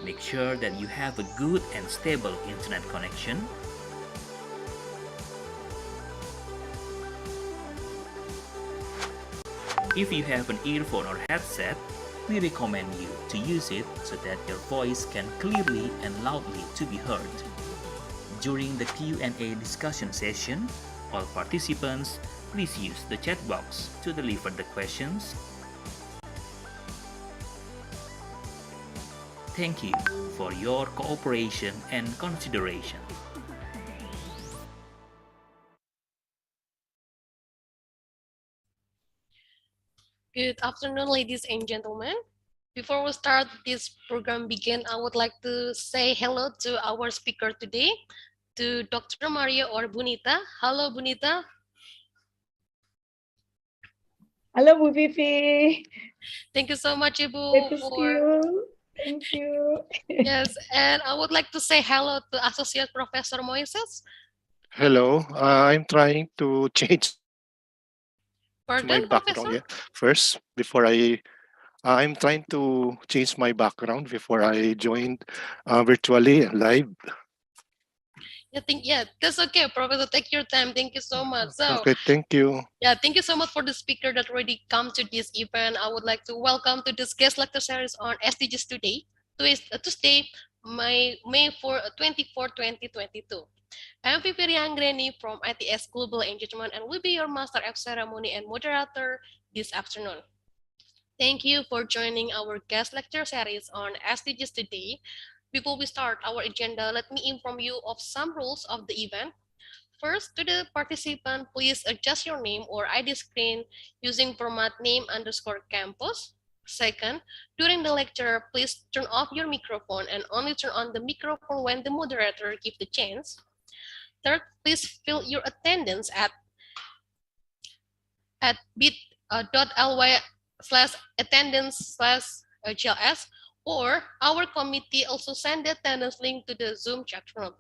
Make sure that you have a good and stable internet connection. If you have an earphone or headset, we recommend you to use it so that your voice can clearly and loudly to be heard. During the Q&A discussion session, all participants, please use the chat box to deliver the questions. Thank you for your cooperation and consideration. Good afternoon, ladies and gentlemen. Before we start this program begin, I would like to say hello to our speaker today, to Dr. Maria or Bunita. Hello, Bunita. Halo Bu Vivi. Thank you so much, Ibu. Good to see you. Thank you. Yes, and I would like to say hello to Associate Professor Moises. Hello, I'm trying to change my Pardon, background Professor? first before I'm trying to change my background before I joined virtually live. Yeah, that's okay, Professor. Take your time. Thank you so much. So, Okay, thank you. yeah, thank you so much for the speaker that already come to this event. I would like to welcome to this guest lecture series on SDGs today, Tuesday, May 24, 2022. I'm Vivi Rianggreni from ITS Global Engagement and will be your Master of Ceremony and moderator this afternoon. Thank you for joining our guest lecture series on SDGs today. Before we start our agenda, let me inform you of some rules of the event. First, to the participant, please adjust your name or ID screen using format name_campus. Second, during the lecture, please turn off your microphone and only turn on the microphone when the moderator gives the chance. Third, please fill your attendance at bit.ly/attendance/GLS, or our committee also send the attendance link to the Zoom chat room.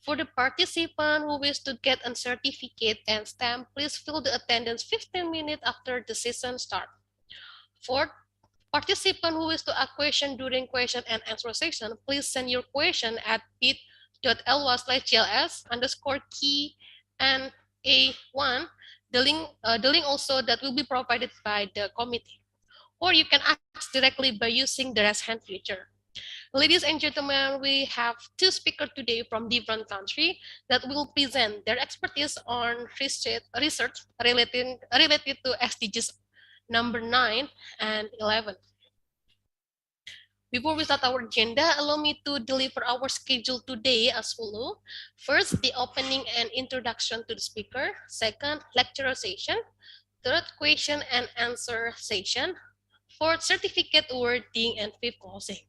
For the participant who wish to get a certificate and stamp, please fill the attendance 15 minutes after the session start. Fourth, participant who wish to ask question during question and answer session, please send your question at bit.ly/GLS_key and A1. The link also that will be provided by the committee. Or you can ask directly by using the raise hand feature. Ladies and gentlemen, we have two speakers today from different countries that will present their expertise on research related to SDGs number 9 and 11. Before we start our agenda, allow me to deliver our schedule today as follows. First, the opening and introduction to the speaker. Second, lecture session. Third, question and answer session. Fourth, certificate awarding, and fifth, closing.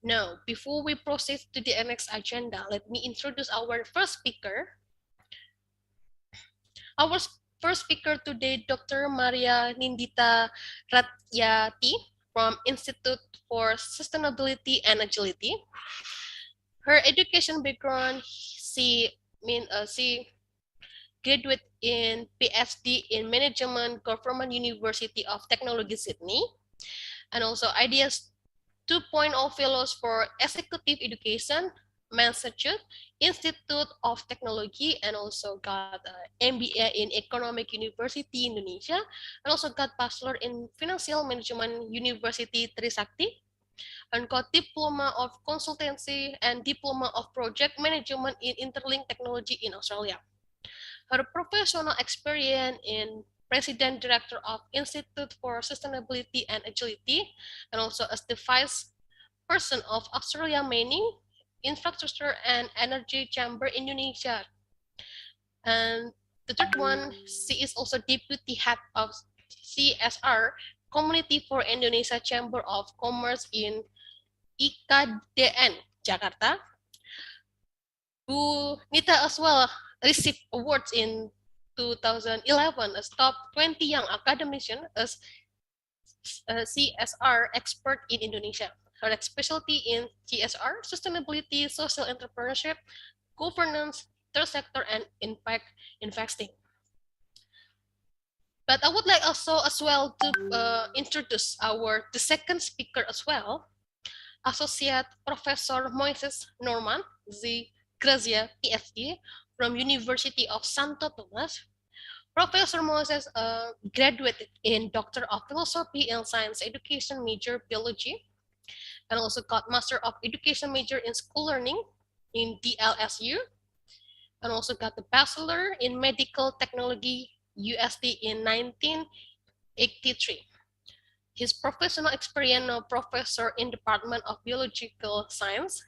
Now, before we proceed to the next agenda, let me introduce our first speaker. Our first speaker today, Dr. Maria Nindita Radyati from Institute for Sustainability and Agility. Her education background, she graduate in PhD in Management, Government University of Technology, Sydney, and also IDS 2.0 Fellows for Executive Education, Massachusetts Institute of Technology, and also got MBA in Economic University Indonesia, and also got Bachelor in Financial Management University Trisakti, and got Diploma of Consultancy and Diploma of Project Management in Interlink Technology in Australia. Her professional experience in President Director of Institute for Sustainability and Agility, and also as the Vice Person of Australia Mining, Infrastructure and Energy Chamber Indonesia. And the third one, she is also Deputy Head of CSR, Community for Indonesia Chamber of Commerce in IKDN, Jakarta. Bu Nita as well received awards in 2011 as top 20 young academician as CSR expert in Indonesia. Her specialty in CSR, sustainability, social entrepreneurship, governance, third sector, and impact investing. But I would like also as well to introduce the second speaker as well. Associate Professor Moises Norman, Z. Garcia, PhD, from University of Santo Tomas. Professor Moises graduated in Doctor of Philosophy and Science Education major Biology, and also got Master of Education major in School Learning in DLSU, and also got the Bachelor in Medical Technology USD in 1983. His professional experience as professor in Department of Biological Science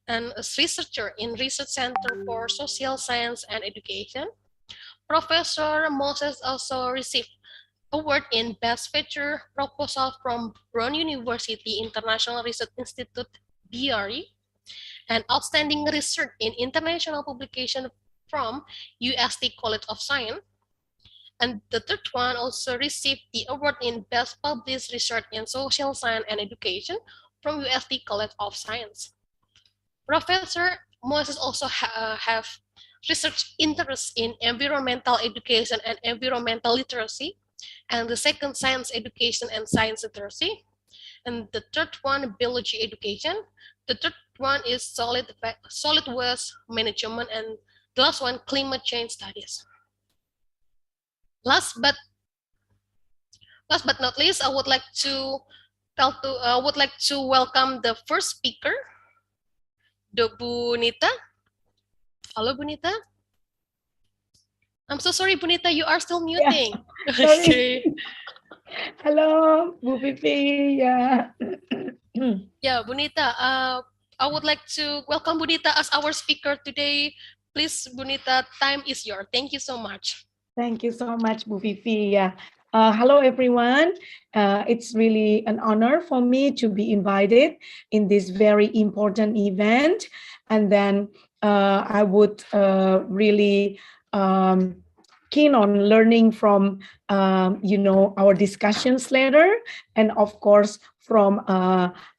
and as researcher in Research Center for Social Science and Education. Professor Moses also received award in Best Feature Proposal from Brown University International Research Institute, BRE, and Outstanding Research in International Publication from UST College of Science. And the third one also received the award in Best Published Research in Social Science and Education from UST College of Science. Professor Moises also have research interests in environmental education and environmental literacy, and the second science education and science literacy, and the third one biology education. The third one is solid waste management, and the last one climate change studies. Last but not least, I would like to welcome the first speaker, Bu Nita. Hello, Bu Nita. I'm so sorry, Bu Nita, you are still muting. Yeah, sorry. Okay. Hello, Bu Fifi. Yeah. Yeah, Bu Nita, I would like to welcome Bu Nita as our speaker today. Please, Bu Nita, time is yours. Thank you so much. Thank you so much, Bu Fifi. Yeah. Hello, everyone. It's really an honor for me to be invited in this very important event. And then I would really keen on learning from, our discussions later. And of course, from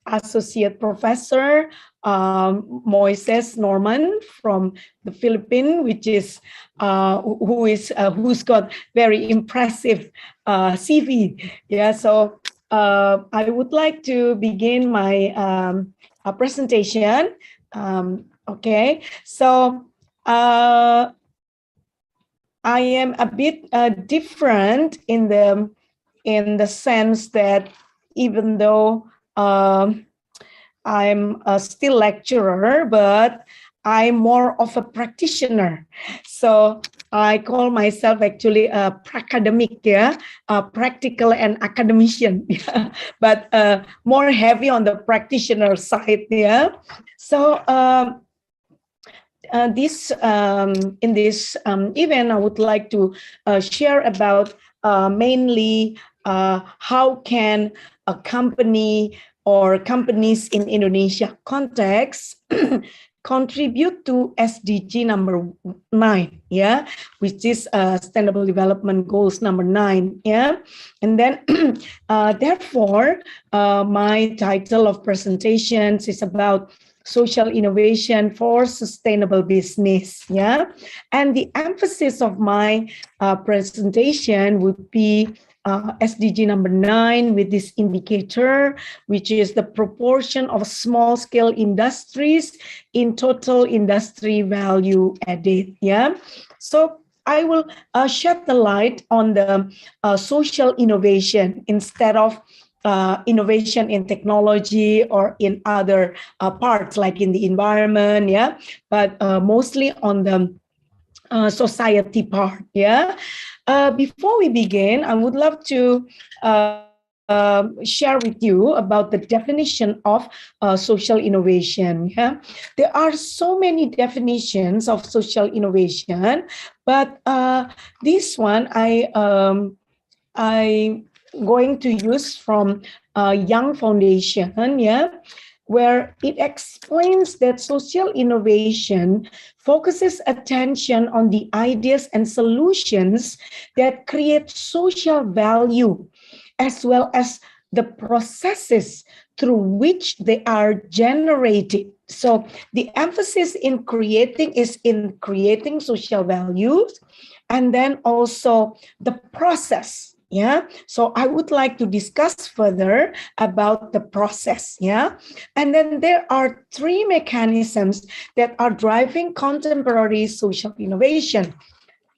Associate Professor Moises Norman from the Philippines, which is who's got very impressive CV. Yeah, so I would like to begin my presentation. Okay, so I am a bit different in the sense that even though I'm still lecturer, but I'm more of a practitioner. So I call myself actually a pracademic, practical and academician, but more heavy on the practitioner side, So in this event, I would like to share about mainly how can a company or companies in Indonesia context contribute to SDG number 9, which is Sustainable Development Goals number 9, And then, therefore, my title of presentations is about social innovation for sustainable business, And the emphasis of my presentation would be SDG number 9 with this indicator, which is the proportion of small-scale industries in total industry value added, So I will shed the light on the social innovation instead of innovation in technology or in other parts like in the environment, but mostly on the society part, Before we begin, I would love to share with you about the definition of social innovation. There are so many definitions of social innovation, but this one I going to use from Young Foundation, where it explains that social innovation focuses attention on the ideas and solutions that create social value, as well as the processes through which they are generated. So the emphasis in creating is in creating social values, and then also the process Yeah, so I would like to discuss further about the process. Yeah, and then there are three mechanisms that are driving contemporary social innovation.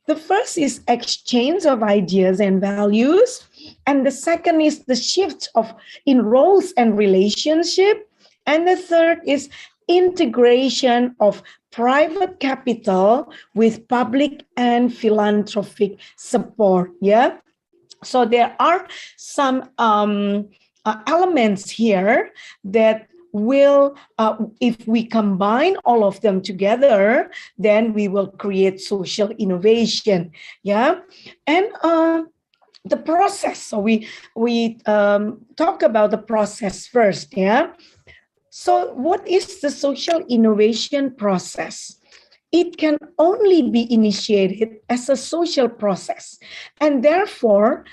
The first is exchange of ideas and values, and the second is the shift of in roles and relationship, and the third is integration of private capital with public and philanthropic support. Yeah, so there are some elements here that will, if we combine all of them together, then we will create social innovation. Yeah, and the process. So we talk about the process first. Yeah. So what is the social innovation process? It can only be initiated as a social process, and therefore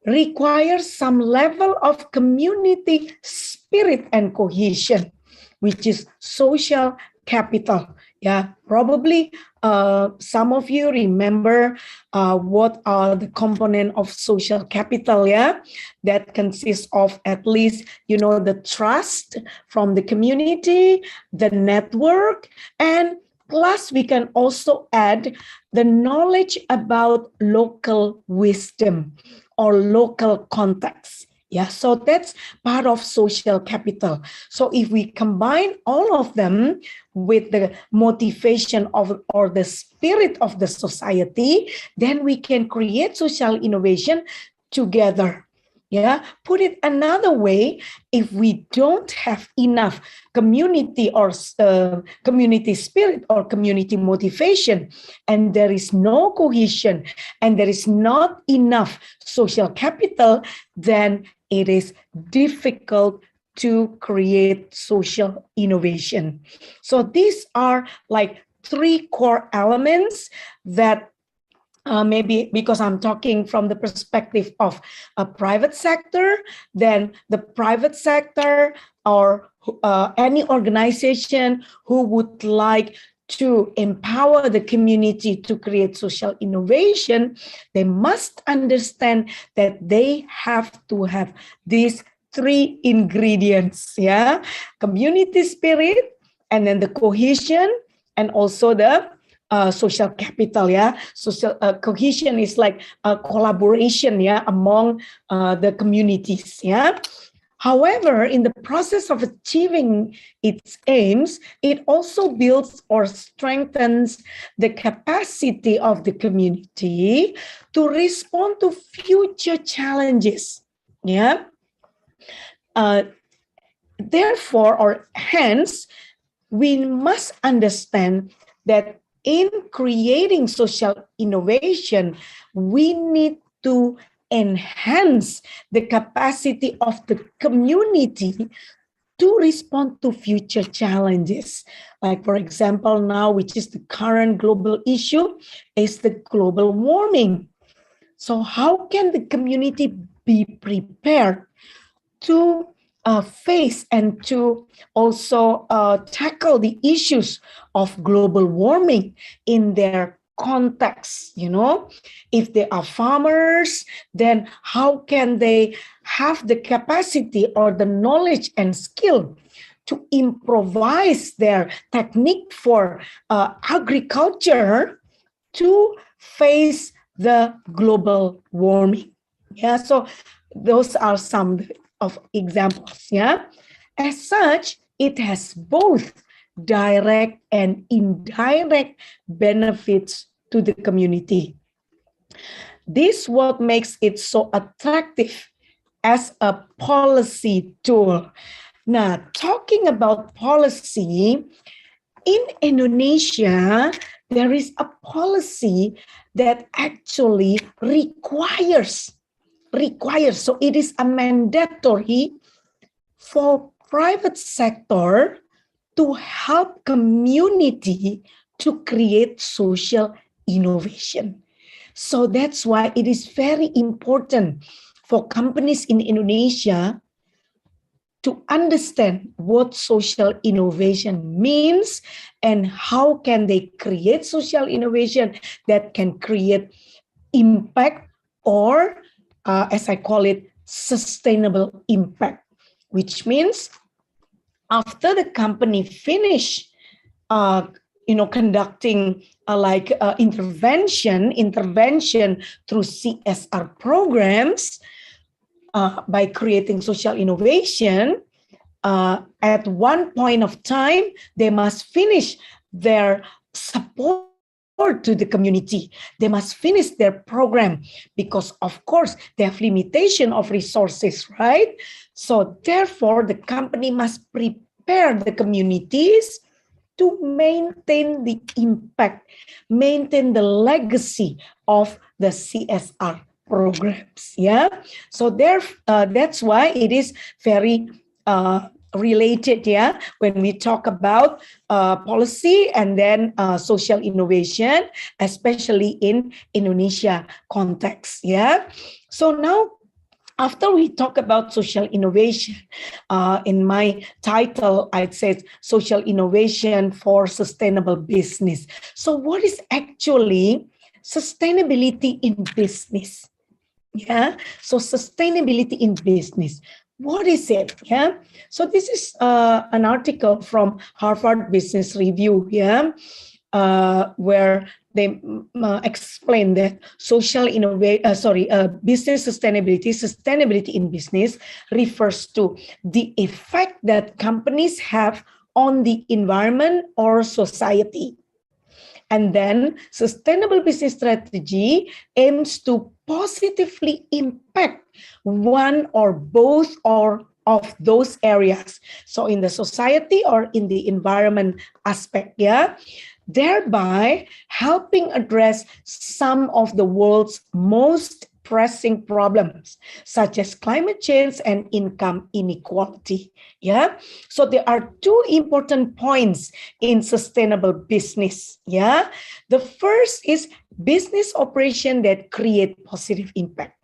requires some level of community spirit and cohesion, which is social capital. Yeah, probably some of you remember what are the component of social capital. Yeah, that consists of at least, the trust from the community, the network, and plus we can also add the knowledge about local wisdom or local context. Yeah, so that's part of social capital. So if we combine all of them with the motivation of or the spirit of the society, then we can create social innovation together. Yeah, put it another way, if we don't have enough community or community spirit or community motivation, and there is no cohesion, and there is not enough social capital, then it is difficult to create social innovation. So these are like three core elements that maybe because I'm talking from the perspective of a private sector, then the private sector or any organization who would like to empower the community to create social innovation, they must understand that they have to have these three ingredients, yeah, community spirit, and then the cohesion, and also the social capital. Yeah, social cohesion is like a collaboration, yeah, among the communities. Yeah. However, in the process of achieving its aims, it also builds or strengthens the capacity of the community to respond to future challenges. Yeah. Therefore, or hence, we must understand that in creating social innovation, we need to enhance the capacity of the community to respond to future challenges. Like, for example, now, which is the current global issue, is the global warming. So how can the community be prepared to face and to also tackle the issues of global warming in their context? If they are farmers, then how can they have the capacity or the knowledge and skill to improvise their technique for agriculture to face the global warming? Yeah, so those are some of examples. Yeah, as such, it has both direct and indirect benefits to the community. This what makes it so attractive as a policy tool. Now, talking about policy, in Indonesia, there is a policy that actually requires, so it is a mandatory for private sector to help community to create social innovation. So that's why it is very important for companies in Indonesia to understand what social innovation means and how can they create social innovation that can create impact or as I call it, sustainable impact, which means after the company finish conducting intervention through CSR programs by creating social innovation, at one point of time, they must finish their support to the community. They must finish their program because, of course, they have limitation of resources, right? So therefore, the company must prepare the communities to maintain the impact, maintain the legacy of the CSR programs. Yeah, so that's why it is very related. Yeah, when we talk about policy and then social innovation, especially in Indonesia context. Yeah, so now, after we talk about social innovation, in my title, I'd say social innovation for sustainable business. So what is actually sustainability in business? Yeah, so sustainability in business. What is it? Yeah, so this is an article from Harvard Business Review. Yeah, where they explain that business sustainability in business refers to the effect that companies have on the environment or society. And then sustainable business strategy aims to positively impact one or both of those areas. So in the society or in the environment aspect, yeah, thereby helping address some of the world's most pressing problems, such as climate change and income inequality. Yeah, so there are two important points in sustainable business. Yeah, the first is business operation that create positive impact.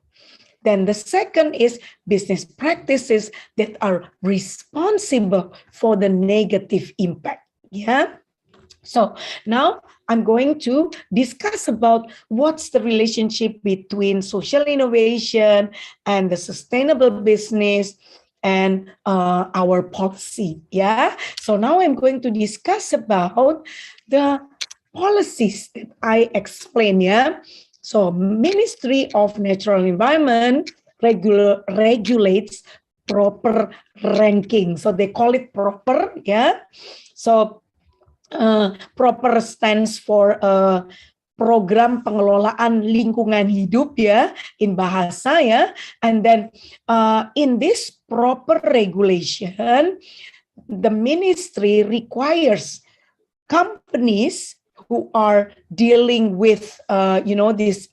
Then the second is business practices that are responsible for the negative impact. Yeah. So now I'm going to discuss about what's the relationship between social innovation and the sustainable business and our policy. Yeah. So now I'm going to discuss about the policies that I explained. Yeah. So Ministry of Natural Environment regulates proper ranking. So they call it proper. Yeah. So proper stands for program pengelolaan lingkungan hidup ya in bahasa ya, and then in this proper regulation, the ministry requires companies who are dealing with these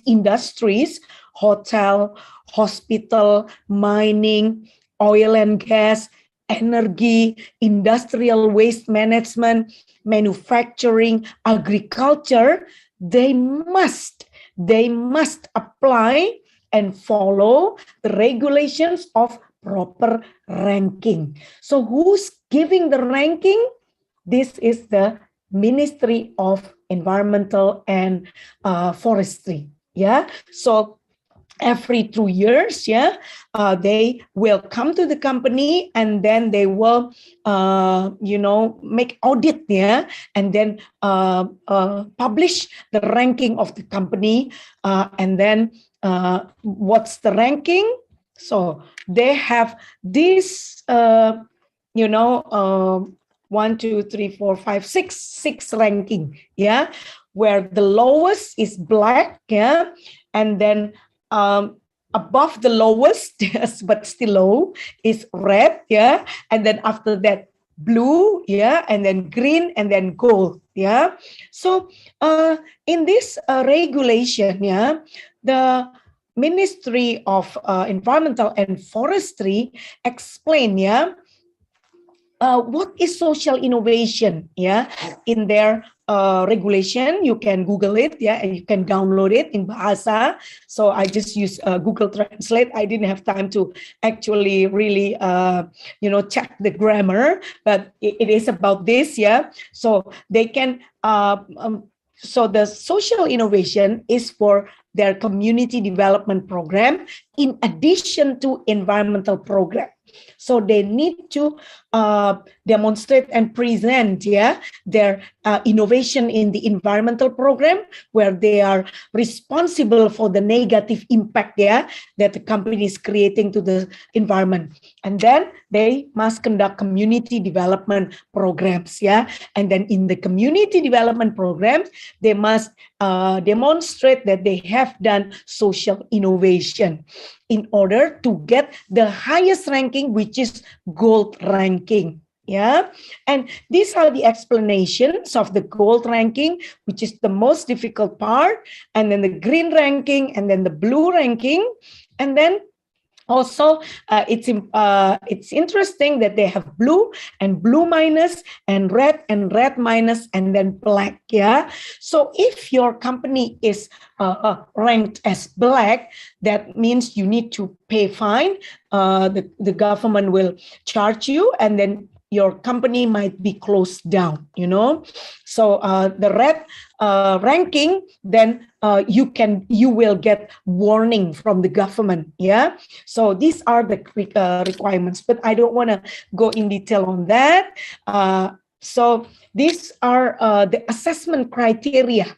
industries, hotel, hospital, mining, oil and gas, energy, industrial waste management, manufacturing, agriculture, they must apply and follow the regulations of proper ranking. So who's giving the ranking? This is the Ministry of Environmental and Forestry. Yeah. So every 2 years, they will come to the company and then they will, make audit, and then publish the ranking of the company. And then what's the ranking? So they have this, 1, 2, 3, 4, 5, 6 ranking, where the lowest is black, and then above the lowest, yes, but still low, is red, and then after that blue, and then green, and then gold, So in this regulation, the Ministry of Environmental and Forestry explain, what is social innovation, in their regulation. You can Google it, and you can download it in Bahasa. So I just use Google Translate. I didn't have time to actually really, check the grammar, but it is about this, So they can So the social innovation is for their community development program in addition to environmental program. So they need to demonstrate and present their innovation in the environmental program, where they are responsible for the negative impact that the company is creating to the environment. And then they must conduct community development programs. And then in the community development programs, they must demonstrate that they have done social innovation in order to get the highest ranking, which is gold ranking. And these are the explanations of the gold ranking, which is the most difficult part, and then the green ranking, and then the blue ranking. And then also, it's interesting that they have blue and blue minus and red minus and then black. So if your company is ranked as black, that means you need to pay fine. The government will charge you, and then your company might be closed down. So the red ranking, then you will get warning from the government. So these are the requirements, but I don't want to go in detail on that. So these are the assessment criteria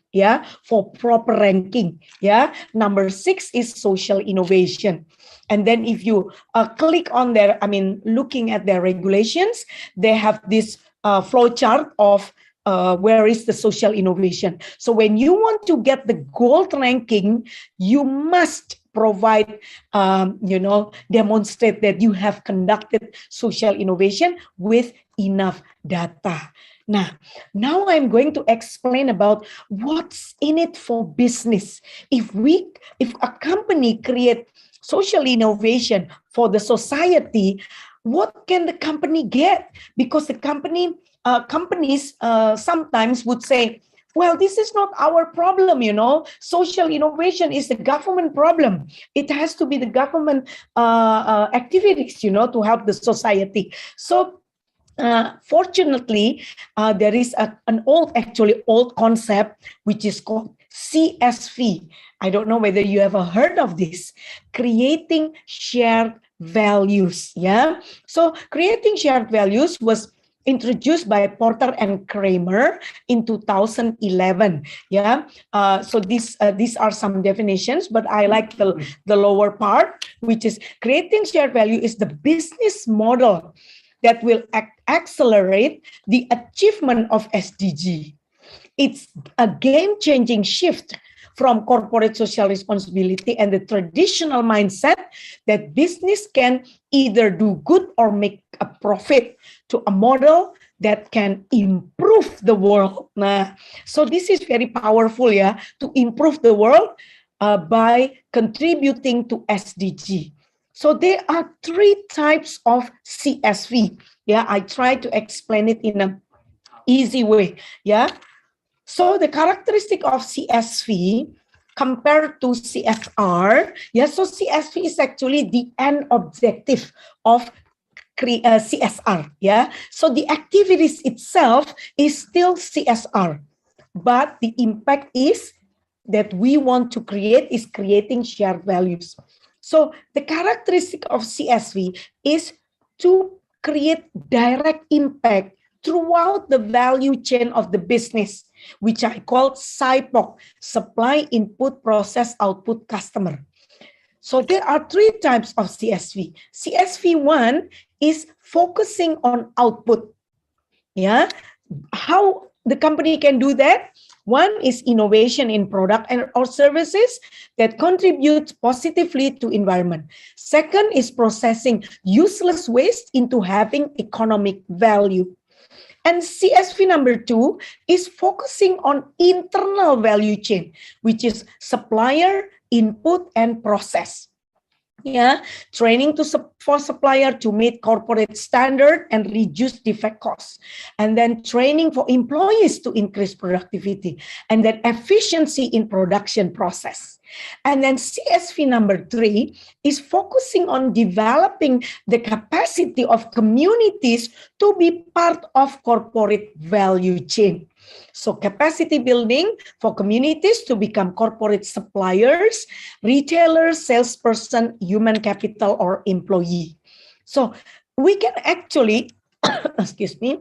for proper ranking. Number 6 is social innovation. And then if you click on looking at their regulations, they have this flow chart of where is the social innovation. So when you want to get the gold ranking, you must provide, demonstrate that you have conducted social innovation with enough data. Now I'm going to explain about what's in it for business. If a company create social innovation for the society, what can the company get? Because the companies sometimes would say, well, this is not our problem, social innovation is the government problem. It has to be the government activities, to help the society. So fortunately, there is an old concept, which is called CSV. I don't know whether you ever heard of this, creating shared values. So creating shared values was introduced by Porter and Kramer in 2011. So these are some definitions, but I like the lower part, which is creating shared value is the business model that will accelerate the achievement of SDG. It's a game-changing shift from corporate social responsibility and the traditional mindset that business can either do good or make a profit, to a model that can improve the world. So this is very powerful, to improve the world by contributing to SDG. So there are 3 types of CSV. I try to explain it in an easy way. So the characteristic of CSV compared to CSR, so CSV is actually the end objective of CSR. So the activities itself is still CSR, but the impact is that we want to create is creating shared values. So the characteristic of CSV is to create direct impact throughout the value chain of the business, which I call SIPOC, supply, input, process, output, customer. So there are 3 types of CSV. CSV1 is focusing on output. How the company can do that? One is innovation in product and or services that contributes positively to environment. Second is processing useless waste into having economic value. And CSV number 2 is focusing on internal value chain, which is supplier, input, and process. Training for supplier to meet corporate standard and reduce defect costs. And then training for employees to increase productivity. And then efficiency in production process. And then CSV number 3 is focusing on developing the capacity of communities to be part of corporate value chain. So capacity building for communities to become corporate suppliers, retailers, salesperson, human capital, or employee. So we can actually, excuse me,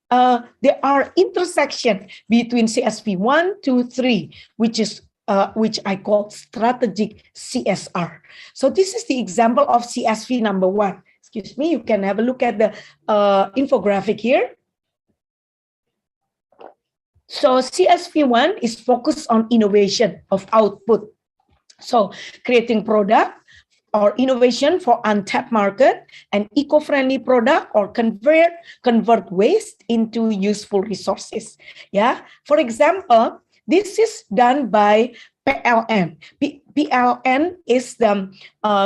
there are intersection between CSV 1, 2, 3, which I call strategic CSR. So this is the example of CSV number 1. Excuse me, you can have a look at the infographic here. So CSV1 is focused on innovation of output. So creating product or innovation for untapped market and eco-friendly product, or convert waste into useful resources. Yeah. For example, this is done by PLN. PLN is the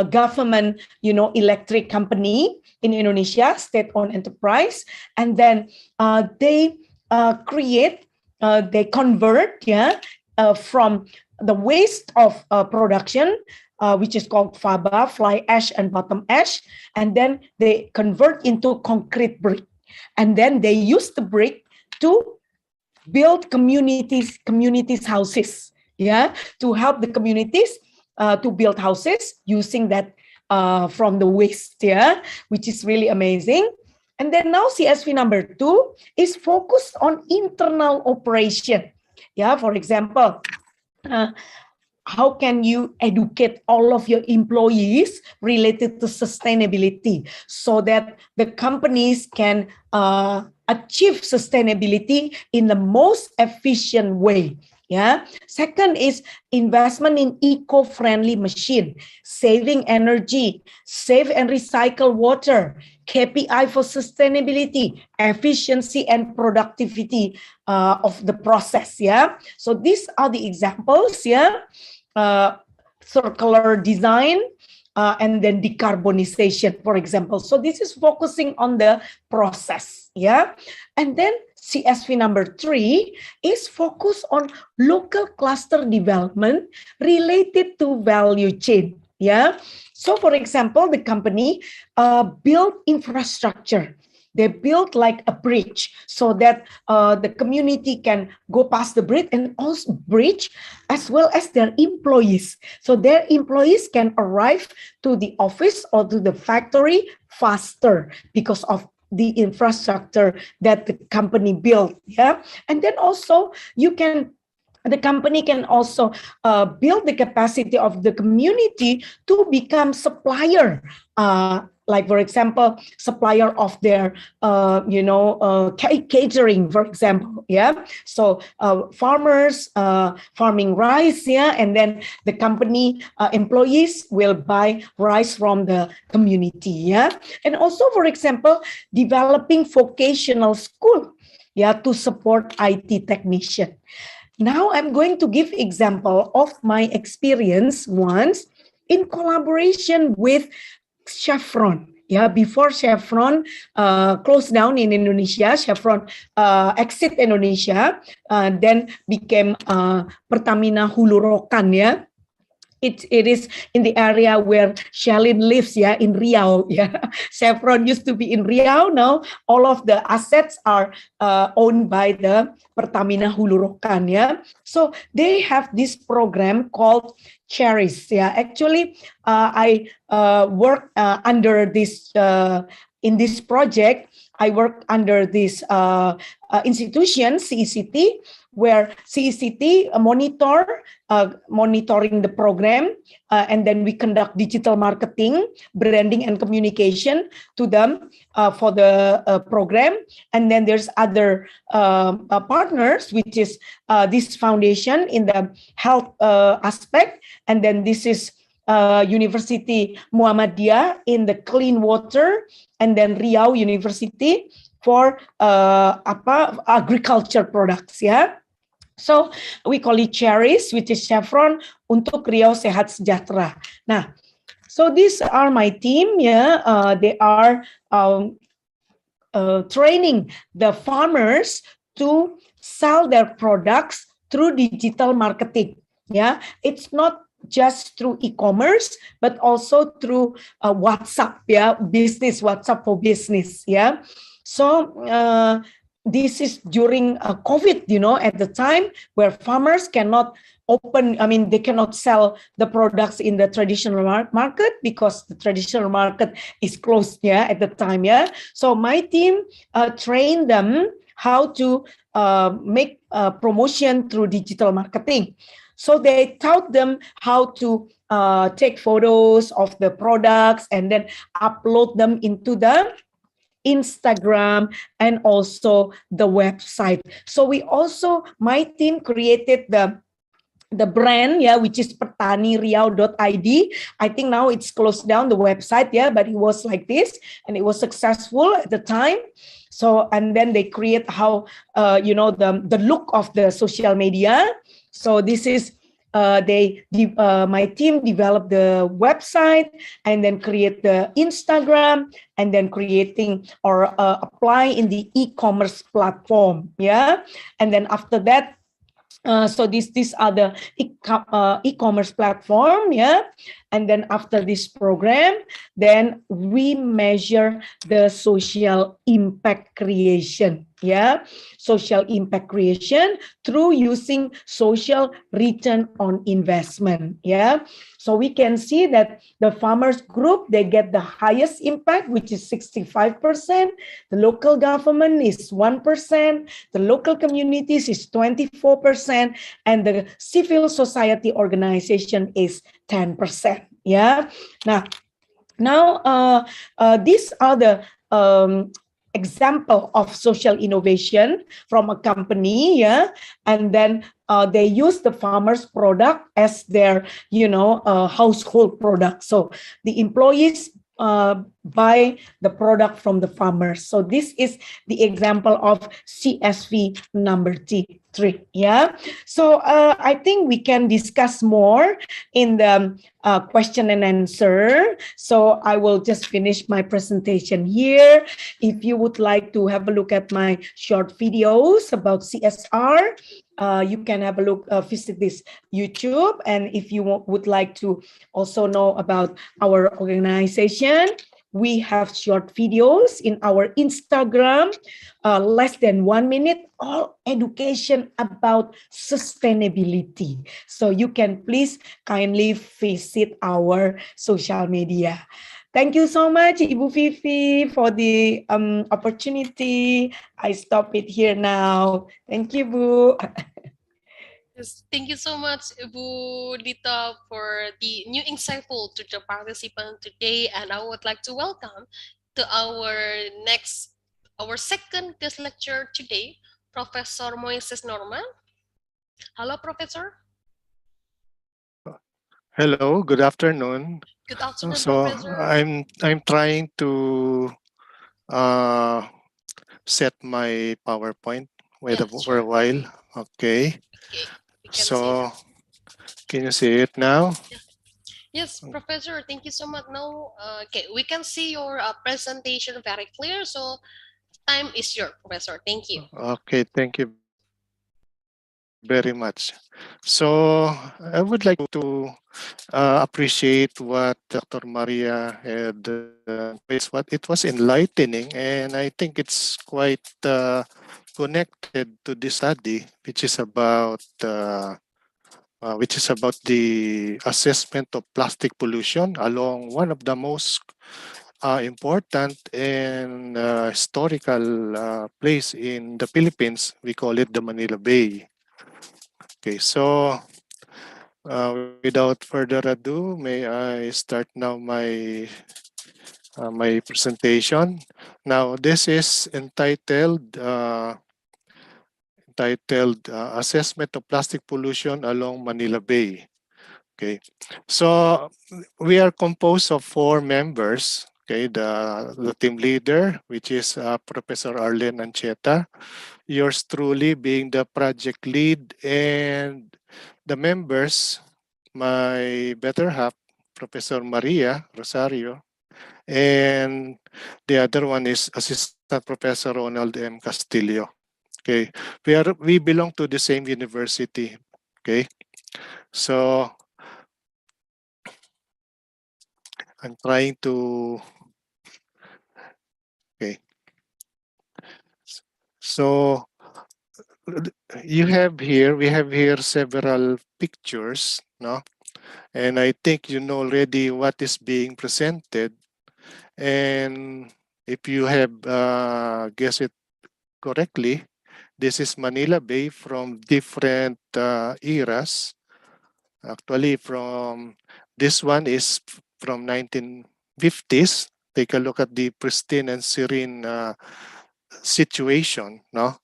government, electric company in Indonesia, state-owned enterprise, and then they convert from the waste of production, which is called faba, fly ash and bottom ash, and then they convert into concrete brick, and then they use the brick to build communities houses, to help the communities to build houses using that from the waste, which is really amazing. And then now CSV number 2 is focused on internal operation. For example, how can you educate all of your employees related to sustainability so that the companies can achieve sustainability in the most efficient way? Second is investment in eco-friendly machine, saving energy, save and recycle water, KPI for sustainability, efficiency and productivity of the process. So these are the examples. Circular design, and then decarbonization, for example. So this is focusing on the process. And then CSV number 3 is focused on local cluster development related to value chain. So for example, the company built infrastructure. They built like a bridge so that the community can go past the bridge, and also bridge as well as their employees. So their employees can arrive to the office or to the factory faster because of the infrastructure that the company built. And then also the company can also build the capacity of the community to become supplier, like for example, supplier of their, catering, for example. So farmers farming rice, and then the company employees will buy rice from the community. And also, for example, developing vocational school, to support IT technician. Now I'm going to give example of my experience once in collaboration with Chevron. Before Chevron closed down in Indonesia, Chevron exit Indonesia, then became Pertamina Hulu Rokan. It is in the area where Shalin lives, in Riau. Chevron used to be in Riau. Now all of the assets are owned by the Pertamina Hulu Rokan. So they have this program called Cherish. Actually, I work under this in this project. I work under this institution, CECT, where CECT monitoring the program, and then we conduct digital marketing, branding, and communication to them for the program. And then there's other partners, which is this foundation in the health aspect, and then this is University Muhammadiyah in the clean water, and then Riau University for agriculture products. So we call it Cherish, which is Chevron untuk Riau Sehat Sejahtera. Nah, so these are my team. They are training the farmers to sell their products through digital marketing. It's not just through e-commerce, but also through WhatsApp. Business, WhatsApp for business. So this is during COVID, at the time where farmers cannot they cannot sell the products in the traditional market because the traditional market is closed, at the time, So my team trained them how to make promotion through digital marketing. So they taught them how to take photos of the products and then upload them into the Instagram and also the website. So my team created the brand, which is pertaniriau.id. I think now it's closed down, the website, but it was like this, and it was successful at the time. So, and then they create how, the look of the social media. So this is, my team developed the website and then create the Instagram and then creating or apply in the e-commerce platform, And then after that, so these are the e-commerce platform, And then after this program, then we measure the social impact creation, social impact creation through using social return on investment, So we can see that the farmers group, they get the highest impact, which is 65%. The local government is 1%. The local communities is 24%. And the civil society organization is 10%. Now, these are the example of social innovation from a company, and then they use the farmers' product as their, household product. So the employees buy the product from the farmers. So this is the example of CSV number 3. So I think we can discuss more in the question and answer. So I will just finish my presentation here. If you would like to have a look at my short videos about CSR, you can have a look, visit this YouTube. And if you would like to also know about our organization, we have short videos in our Instagram, less than 1 minute, all education about sustainability. So you can please kindly visit our social media. Thank you so much, Ibu Vivi, for the opportunity. I stop it here now. Thank you, Bu. Yes, thank you so much, Ibu Dita, for the new insightful to the participant today. And I would like to welcome to our second guest lecture today, Professor Moises Norman. Hello, Professor. Hello, good afternoon. Good afternoon, So Professor. I'm trying to uh, set my PowerPoint for a while. Okay. Okay, we can see So that. can you see it now? Yes, Professor, thank you so much. Now, okay, we can see your presentation very clear. So time is yours, Professor. Thank you. Okay, thank you very much. So I would like to appreciate what Dr. Maria had. It was enlightening, and I think it's quite connected to this study, which is about the assessment of plastic pollution along one of the most important and historical place in the Philippines. We call it the Manila Bay. Okay, so without further ado, may I start now my presentation. Now, this is entitled Assessment of Plastic Pollution along Manila Bay. Okay, so we are composed of 4 members. Okay, the team leader, which is Professor Arlen Ancheta, yours truly being the project lead, and the members, my better half, Professor Maria Rosario, and the other one is Assistant Professor Ronald M. Castillo. Okay, we belong to the same university. Okay, so I'm trying to. Okay. So we have here several pictures, no? And I think you know already what is being presented. And if you have guessed it correctly, this is Manila Bay from different eras. Actually, from this one is from 1950s. Take a look at the pristine and serene situation, no,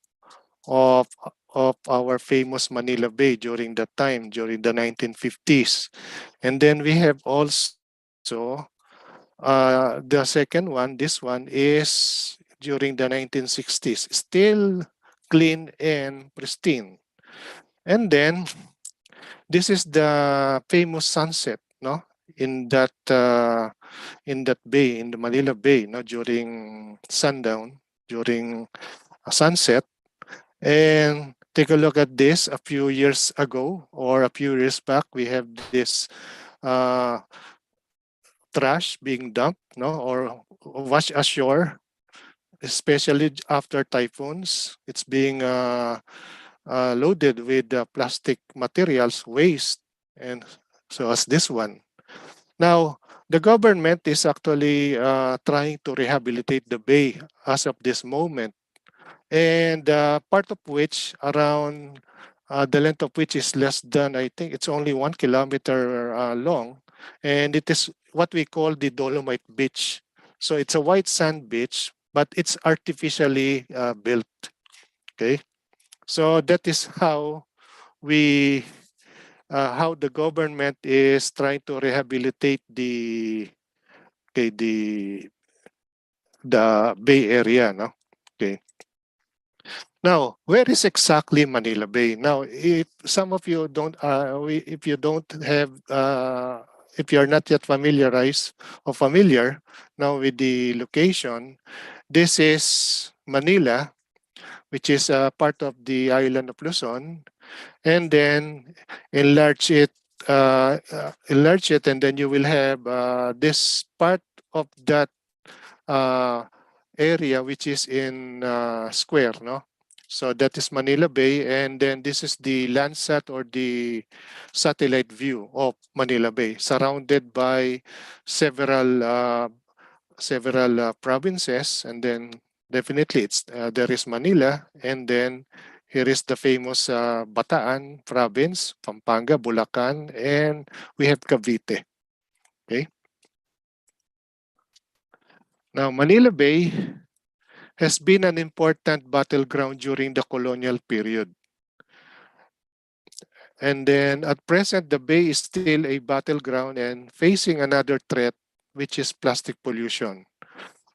of of our famous Manila Bay during that time, during the 1950s. And then we have also the second one. This one is during the 1960s, still clean and pristine. And then this is the famous sunset, no, in that bay, in the Manila Bay, no, during sundown, during sunset. And take a look at this. A few years ago or a few years back, we have this uh, trash being dumped, no, or wash ashore, especially after typhoons. It's being loaded with plastic materials waste, and so as this one. Now, the government is actually trying to rehabilitate the bay as of this moment, and part of which around the length of which is less than, I think it's only 1 kilometer long, and it is what we call the Dolomite Beach. So it's a white sand beach, but it's artificially built. Okay, so that is we how the government is trying to rehabilitate okay, the Bay Area, no? Okay. Now, where is exactly Manila Bay? Now, if some of you don't, if you don't have, if you are not yet familiarized or familiar now with the location, this is Manila, which is a part of the island of Luzon, and then enlarge it, and then you will have this part of that uh, area which is in square, no? So that is Manila Bay, and then this is the Landsat or the satellite view of Manila Bay, surrounded by several provinces, and then definitely it's there is Manila, and then here is the famous Bataan province, Pampanga, Bulacan, and we have Cavite. Okay. Now, Manila Bay has been an important battleground during the colonial period. And then at present, the bay is still a battleground and facing another threat, which is plastic pollution.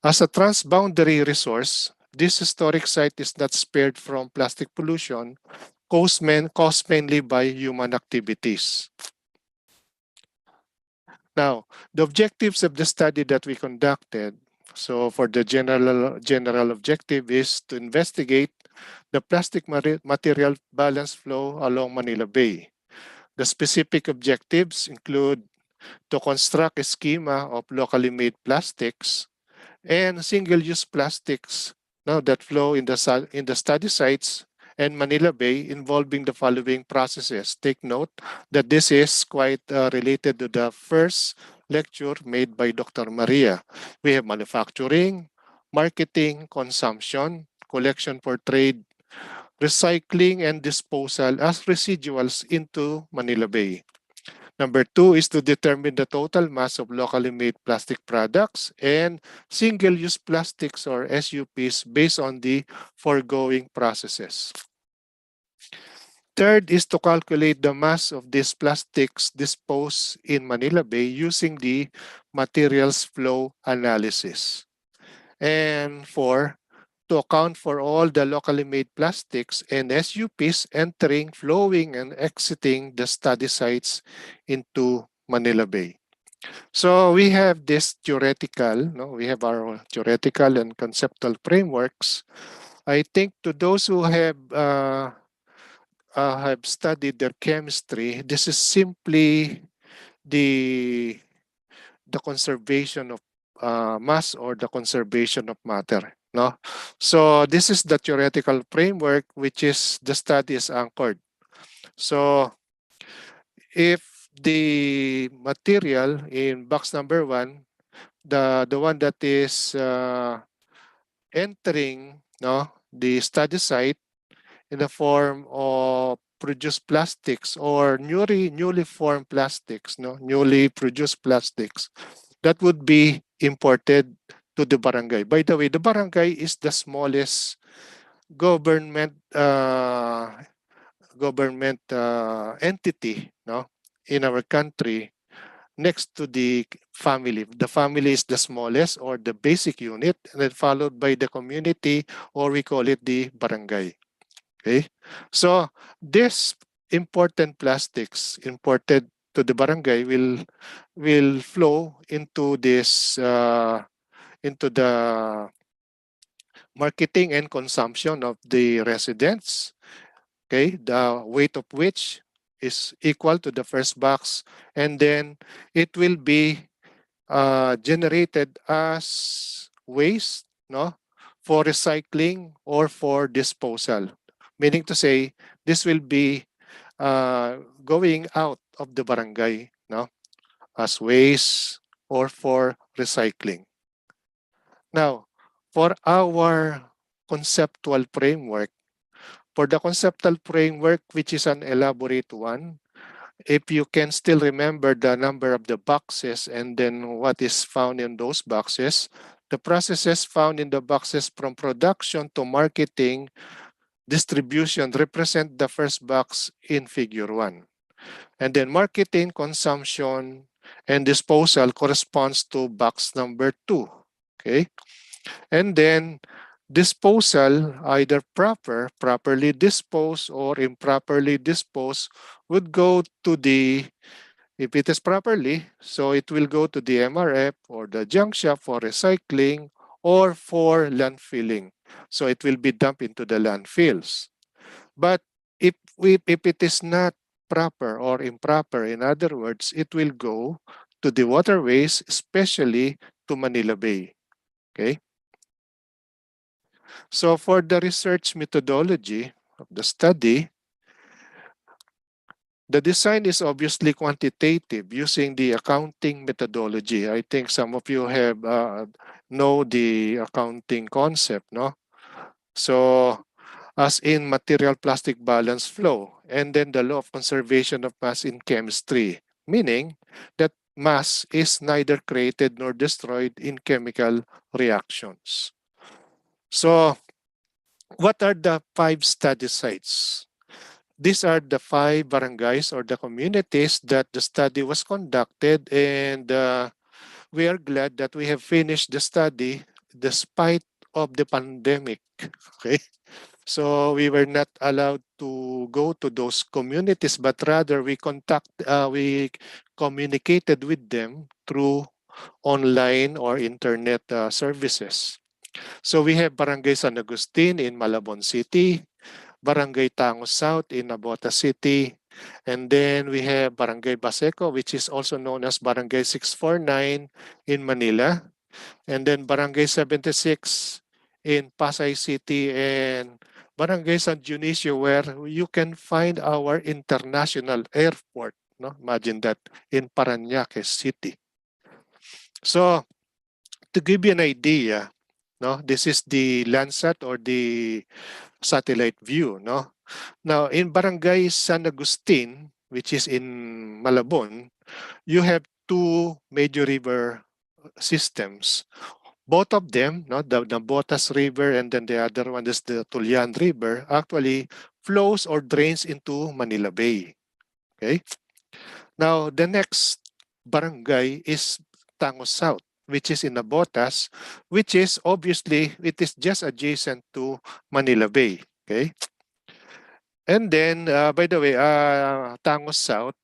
As a transboundary resource, this historic site is not spared from plastic pollution caused mainly by human activities. Now, the objectives of the study that we conducted, so for the general objective is to investigate the plastic material balance flow along Manila Bay. The specific objectives include to construct a schema of locally made plastics and single-use plastics now that flow in the study sites and Manila Bay involving the following processes. Take note that this is quite related to the first lecture made by Dr. Maria. We have manufacturing, marketing, consumption, collection for trade, recycling, and disposal as residuals into Manila Bay. Number two is to determine the total mass of locally made plastic products and single-use plastics or SUPs based on the foregoing processes. Third is to calculate the mass of these plastics disposed in Manila Bay using the materials flow analysis. And four, to account for all the locally made plastics and SUPs entering, flowing, and exiting the study sites into Manila Bay. So we have this theoretical, no, we have our theoretical and conceptual frameworks. I think to those who have studied their chemistry, this is simply the conservation of mass or the conservation of matter. No? So this is the theoretical framework which is the study is anchored. So if the material in box number 1, the one that is entering, no, the study site in the form of produced plastics or newly formed plastics, no, newly produced plastics, that would be imported to the barangay. By the way, the barangay is the smallest government entity, no, in our country, next to the family. The family is the smallest or the basic unit, and then followed by the community, or we call it the barangay. Okay, so this important plastics imported to the barangay will flow into this into the marketing and consumption of the residents. Okay, the weight of which is equal to the first box, and then it will be generated as waste, no, for recycling or for disposal. Meaning to say, this will be going out of the barangay, no, as waste or for recycling. Now, for our conceptual framework, for the conceptual framework, which is an elaborate one, if you can still remember the number of the boxes and then what is found in those boxes, the processes found in the boxes from production to marketing, distribution represent the first box in figure 1. And then marketing, consumption, and disposal corresponds to box number 2. Okay. And then disposal, either properly disposed, or improperly disposed, would go to the, if it is properly, so it will go to the MRF or the junk shop for recycling or for landfilling. So it will be dumped into the landfills. But if it is not proper or improper, in other words, it will go to the waterways, especially to Manila Bay. Okay. So for the research methodology of the study, the design is obviously quantitative using the accounting methodology. I think some of you have know the accounting concept, no? So as in material plastic balance flow, and then the law of conservation of mass in chemistry, meaning that mass is neither created nor destroyed in chemical reactions. So what are the 5 study sites? These are the 5 barangays or the communities that the study was conducted, and we are glad that we have finished the study despite of the pandemic. Okay, so we were not allowed to go to those communities, but rather we communicated with them through online or internet services. So we have Barangay San Agustin in Malabon City, Barangay Tangos South in Nabota City, and then we have Barangay Baseco, which is also known as Barangay 649 in Manila, and then Barangay 76 in Pasay City, and Barangay San Dionisio, where you can find our international airport. No? Imagine that, in Parañaque City. So to give you an idea, no, this is the Landsat or the satellite view. No, now in Barangay San Agustin, which is in Malabon, you have 2 major river systems. Both of them, no, the Botas River and then the other one is the Tulian River, actually flows or drains into Manila Bay. Okay. Now the next barangay is Tangos South, which is in Nabotas, which is obviously, it is just adjacent to Manila Bay. Okay. And then, by the way, Tangos South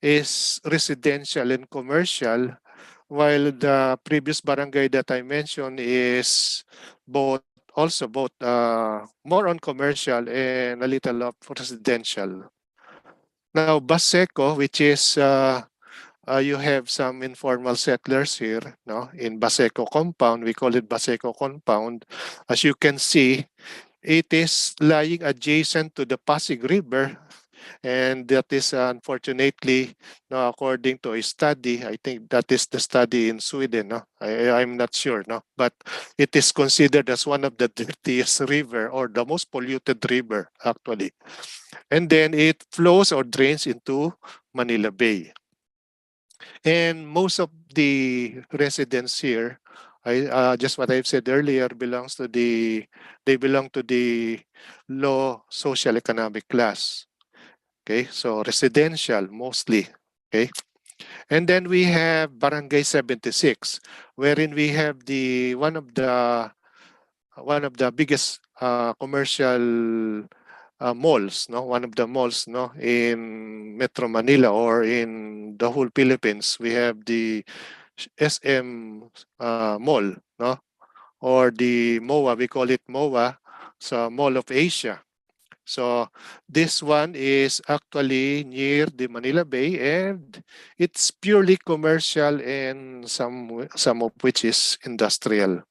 is residential and commercial, while the previous barangay that I mentioned is both more on commercial and a little of residential. Now, Baseco, which is you have some informal settlers here, no, in Baseco compound. We call it Baseco compound. As you can see, it is lying adjacent to the Pasig River, and that is unfortunately, no, according to a study, I think that is the study in Sweden. No, I'm not sure, no, but it is considered as one of the dirtiest river or the most polluted river actually, and then it flows or drains into Manila Bay. And most of the residents here, just what I've said earlier, they belong to the low social economic class. Okay, so residential mostly. Okay, and then we have Barangay 76, wherein we have the one of the biggest commercial malls, no, one of the malls, no, in Metro Manila or in the whole Philippines. We have the SM Mall, no, or the MOA. We call it MOA, so Mall of Asia. So this one is actually near the Manila Bay, and it's purely commercial and some of which is industrial.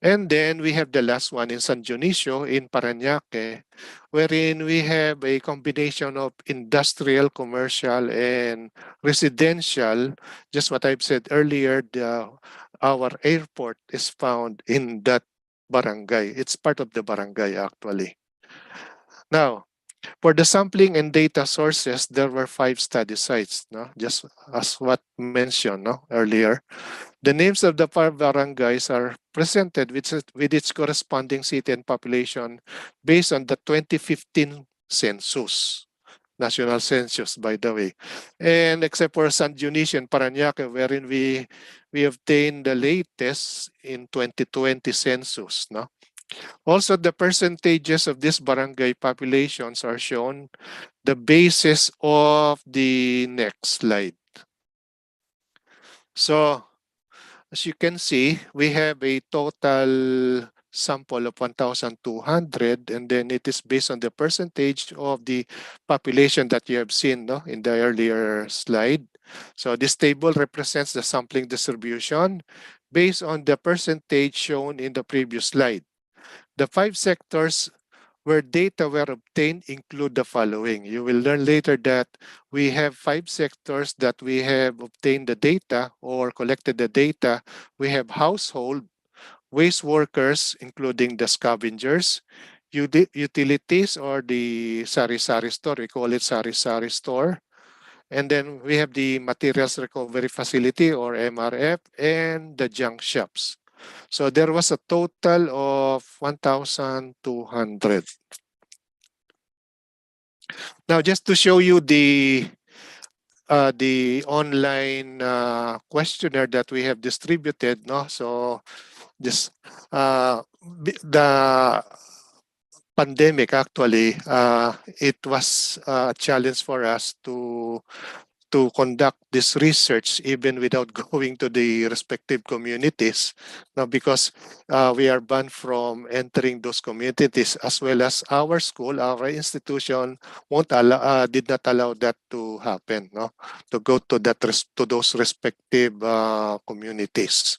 And then we have the last one in San Dionisio in Parañaque, wherein we have a combination of industrial, commercial, and residential. Just what I've said earlier, our airport is found in that barangay. It's part of the barangay actually. Now, for the sampling and data sources, there were 5 study sites, no? Just as what mentioned, no, earlier. The names of the 5 barangays are presented with its corresponding city and population based on the 2015 census, national census, by the way. And except for San Dionisio and Parañaque, wherein we obtained the latest in 2020 census, no? Also, the percentages of these barangay populations are shown the basis of the next slide. So, as you can see, we have a total sample of 1,200, and then it is based on the percentage of the population that you have seen, no, in the earlier slide. So this table represents the sampling distribution based on the percentage shown in the previous slide. The 5 sectors where data were obtained include the following. You will learn later that we have 5 sectors that we have obtained the data or collected the data. We have household, waste workers, including the scavengers, utilities or the sari-sari store. We call it sari-sari store. And then we have the materials recovery facility or MRF and the junk shops. So there was a total of 1,200. Now, just to show you the online questionnaire that we have distributed, no? So just the pandemic actually, it was a challenge for us to conduct this research even without going to the respective communities. Now, because we are banned from entering those communities, as well as our school, our institution won't allow, did not allow that to happen, no, to go to to those respective communities.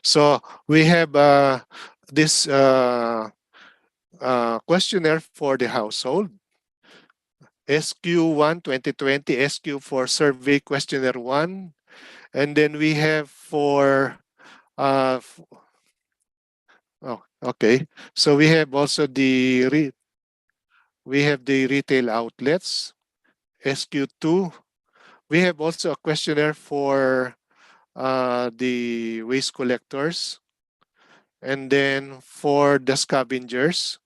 So we have this questionnaire for the household. SQ1 2020, SQ for survey questionnaire 1. And then we have for, oh, okay. So we have also we have the retail outlets, SQ2. We have also a questionnaire for the waste collectors. And then for the scavengers,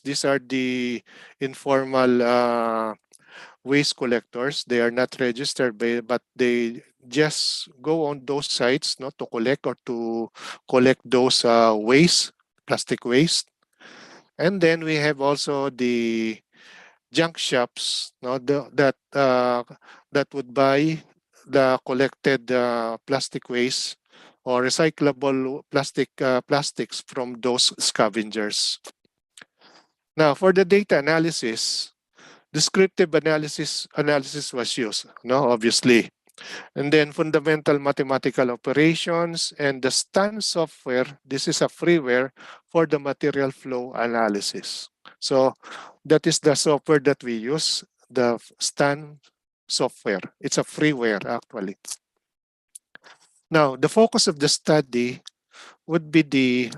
these are the informal waste collectors. They are not registered, but they just go on those sites, not to collect or to collect those waste, plastic waste. And then we have also the junk shops, no, that would buy the collected plastic waste or recyclable plastics from those scavengers. Now, for the data analysis, Descriptive analysis was used, no, obviously. And then fundamental mathematical operations and the STAN software. This is a freeware for the material flow analysis. So that is the software that we use, the STAN software. It's a freeware actually. Now, the focus of the study would be the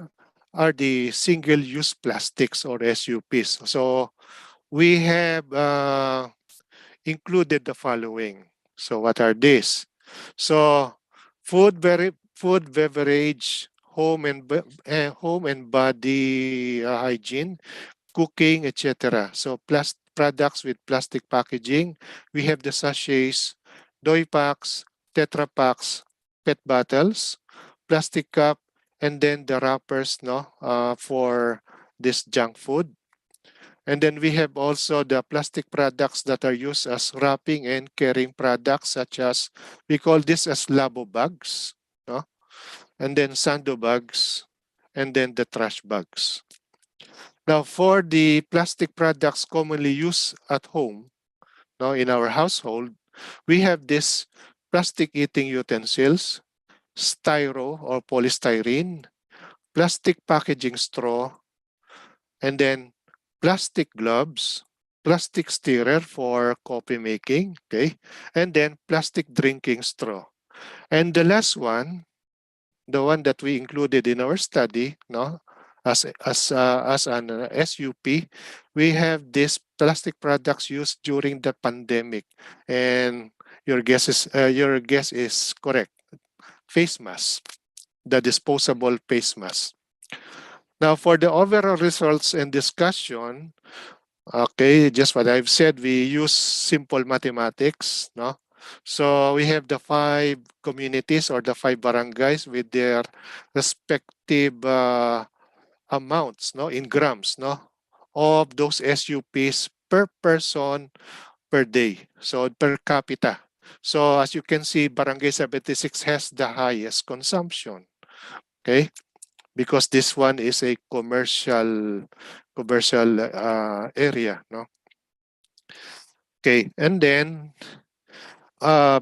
single-use plastics or SUPs. So we have included the following. So what are these? So food, beverage, home and body hygiene, cooking, etc. So products with plastic packaging. We have the sachets, doi packs, tetra packs, PET bottles, plastic cup, and then the wrappers, no, for this junk food. And then we have also the plastic products that are used as wrapping and carrying products, such as, we call this as labo bags, no? And then sando bags, and then the trash bags. Now, for the plastic products commonly used at home, no, in our household, we have this plastic eating utensils, styro or polystyrene, plastic packaging straw, and then plastic gloves, plastic stirrer for coffee making, okay, and then plastic drinking straw. And the last one, the one that we included in our study, no, as an SUP, we have these plastic products used during the pandemic, and your guess is correct. Face mask, the disposable face mask. Now, for the overall results and discussion, okay, just what I've said, we use simple mathematics, no? So we have the 5 communities or the 5 barangays with their respective amounts, no, in grams, no, of those SUPs per person per day, so per capita. So as you can see, Barangay 76 has the highest consumption, okay? Because this one is a commercial area, no? Okay, and then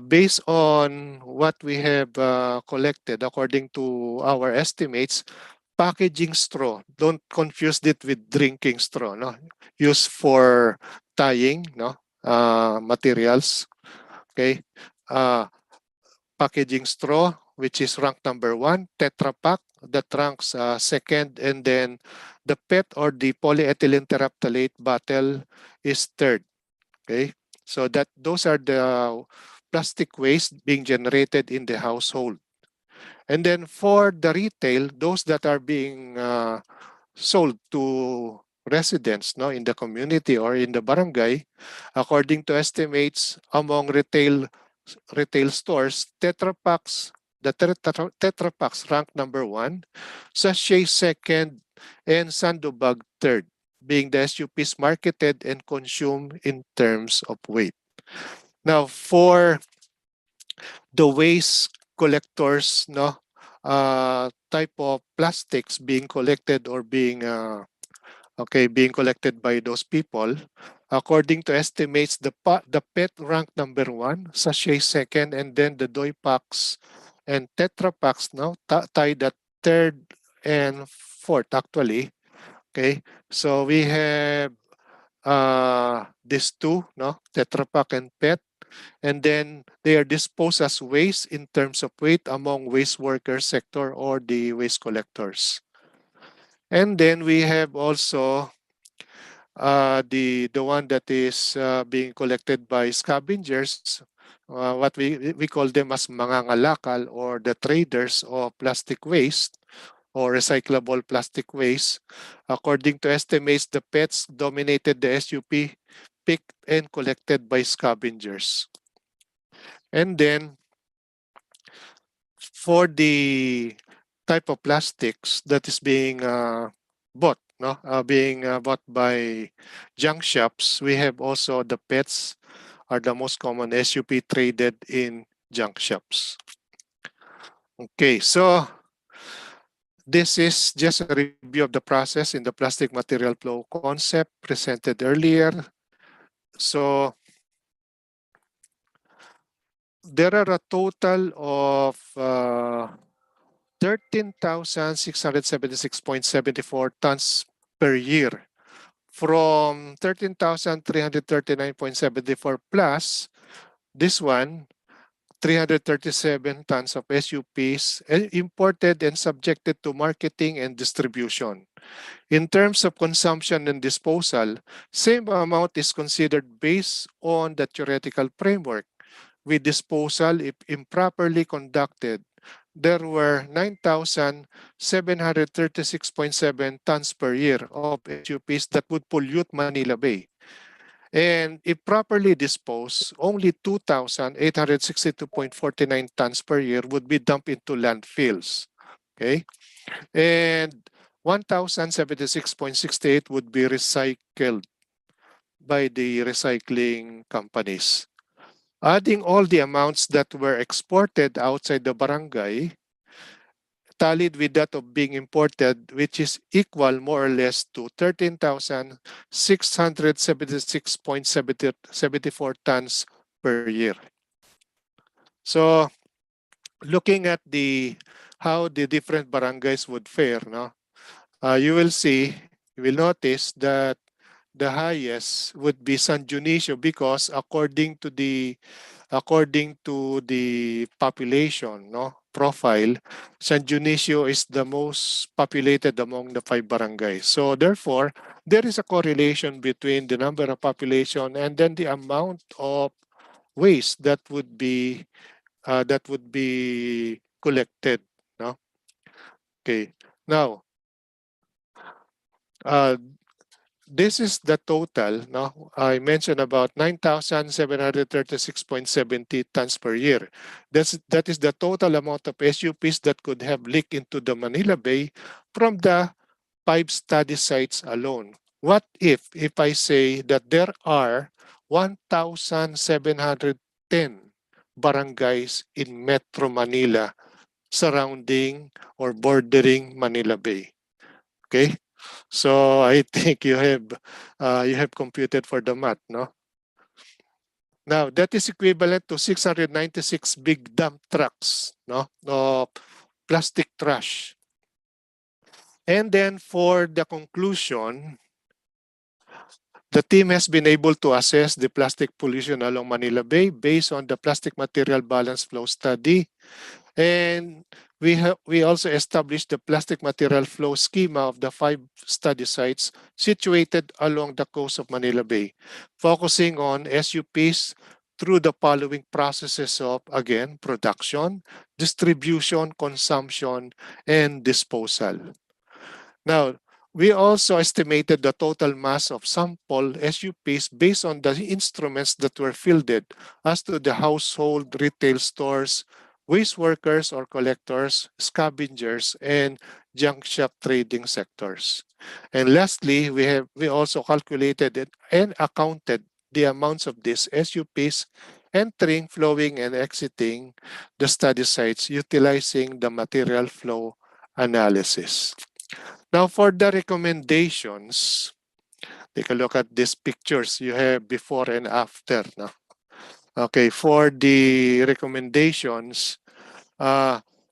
based on what we have collected, according to our estimates, packaging straw, don't confuse it with drinking straw, no? Used for tying, no, materials, okay? Packaging straw, which is rank number 1, Tetra Pak, that ranks second, and then the PET or the polyethylene terephthalate bottle is third. Okay, so that those are the plastic waste being generated in the household. And then for the retail, those that are being sold to residents, no, in the community or in the barangay, according to estimates among retail stores, Tetra Paks, the Tetra Paks rank number 1, sachet second, and Sandobag third, being the SUPs marketed and consumed in terms of weight. Now, for the waste collectors, no, type of plastics being collected or being being collected by those people, according to estimates, the PET ranked number 1, sachet second, and then the doi packs and tetra packs now tied at third and fourth actually. Okay, so we have these two, no, tetra pak and PET, and then they are disposed as waste in terms of weight among waste worker sector or the waste collectors. And then we have also the one that is being collected by scavengers, what we call them as mangangalakal or the traders of plastic waste or recyclable plastic waste. According to estimates, the PETs dominated the SUP, picked and collected by scavengers. And then for the type of plastics that is being bought, no, being bought by junk shops, we have also the PETs are the most common SUP traded in junk shops. Okay, so this is just a review of the process in the plastic material flow concept presented earlier. So there are a total of 13,676.74 tons per year from 13,339.74 plus this one 337 tons of SUPs imported and subjected to marketing and distribution. In terms of consumption and disposal, same amount is considered based on the theoretical framework. With disposal, if improperly conducted, there were 9,736.7 tons per year of SUPs that would pollute Manila Bay. And if properly disposed, only 2,862.49 tons per year would be dumped into landfills. Okay? And 1,076.68 would be recycled by the recycling companies. Adding all the amounts that were exported outside the barangay, tallied with that of being imported, which is equal more or less to 13,676.74 tons per year. So looking at how the different barangays would fare, no, you will notice that the highest would be San Dionisio because according to the population profile, San Dionisio is the most populated among the 5 barangays. So therefore, there is a correlation between the number of population and then the amount of waste that would be collected. No? Okay. Now, uh, this is the total. No, I mentioned about 9,736.70 tons per year. That is the total amount of SUPs that could have leaked into the Manila Bay from the 5 study sites alone. What if I say that there are 1,710 barangays in Metro Manila surrounding or bordering Manila Bay? Okay. So I think you have computed for the math, no? Now that is equivalent to 696 big dump trucks, no, of plastic trash. And then for the conclusion, the team has been able to assess the plastic pollution along Manila Bay based on the plastic material balance flow study. And we also established the plastic material flow schema of the 5 study sites situated along the coast of Manila Bay, focusing on SUPs through the following processes of, again, production, distribution, consumption, and disposal. Now, we also estimated the total mass of sample SUPs based on the instruments that were fielded as to the household, retail stores, waste workers or collectors, scavengers, and junk shop trading sectors. And lastly, we also calculated and accounted the amounts of these SUPs entering, flowing, and exiting the study sites utilizing the material flow analysis. Now for the recommendations, take a look at these pictures you have before and after. No? Okay, for the recommendations,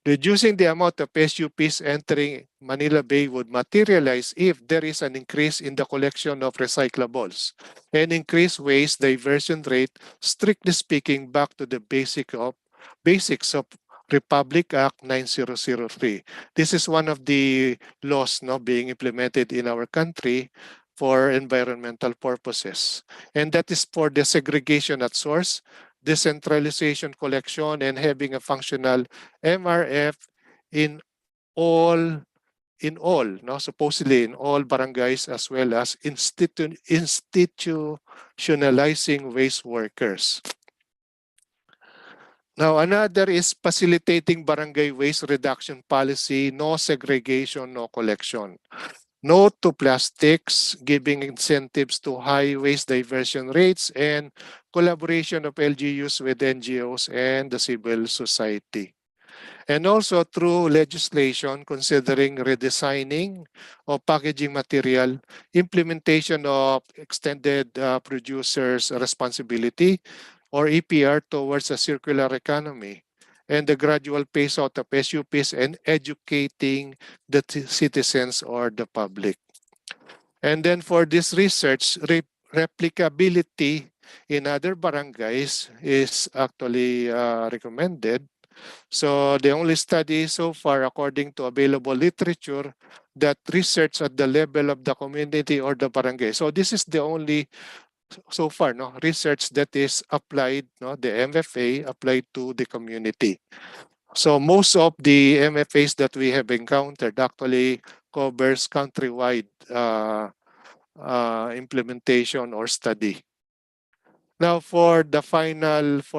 reducing the amount of SUPs entering Manila Bay would materialize if there is an increase in the collection of recyclables and increase waste diversion rate, strictly speaking, back to the basics of Republic Act 9003. This is one of the laws being implemented in our country for environmental purposes. And that is for the segregation at source, decentralization collection, and having a functional MRF in all supposedly in all barangays, as well as institutionalizing waste workers. Now, another is facilitating barangay waste reduction policy, no segregation, no collection. No to plastics, giving incentives to high waste diversion rates, and collaboration of LGUs with NGOs and the civil society. And also through legislation considering redesigning of packaging material, implementation of extended producers responsibility or EPR towards a circular economy, and the gradual phase out of SUPs and educating the citizens or the public. And then for this research, replicability in other barangays is actually recommended. So the only study so far, according to available literature, that research at the level of the community or the barangay. So this is the only so far no research that is applied, no, the MFA applied to the community. So most of the MFAs that we have encountered actually covers countrywide implementation or study. Now for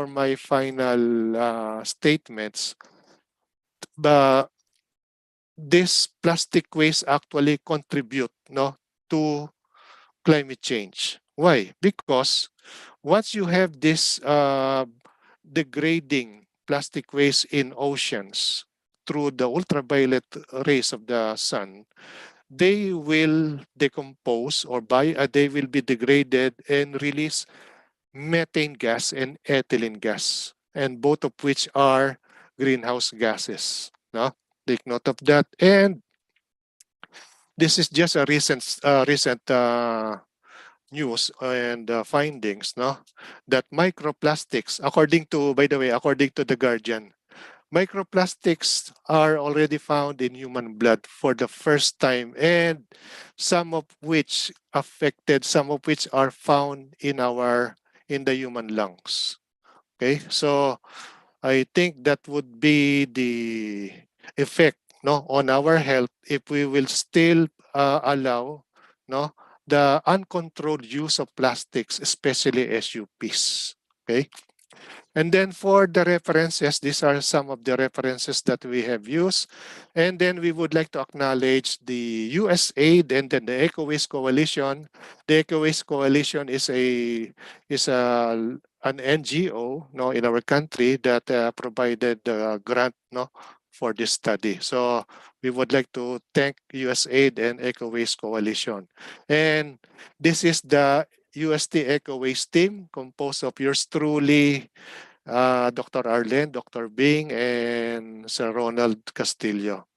my final statements, this plastic waste actually contribute no to climate change. Why? Because once you have this degrading plastic waste in oceans through the ultraviolet rays of the sun, they will decompose or they will be degraded and release methane gas and ethylene gas, and both of which are greenhouse gases. No? Take note of that. And this is just a recent news and findings, no, that microplastics, according to, by the way, according to the Guardian, microplastics are already found in human blood for the first time, and some of which are found in the human lungs. Okay, so I think that would be the effect, no, on our health if we will still allow, no, the uncontrolled use of plastics, especially SUPs. Okay. And then for the references, these are some of the references that we have used. And then we would like to acknowledge the USAID and then the Eco-Waste Coalition. The Eco-Waste Coalition is an NGO, no, in our country that provided the grant, no, for this study. So we would like to thank USAID and Eco-Waste Coalition. And this is the UST Eco-Waste team composed of yours truly, Dr. Arlen, Dr. Bing, and Sir Ronald Castillo.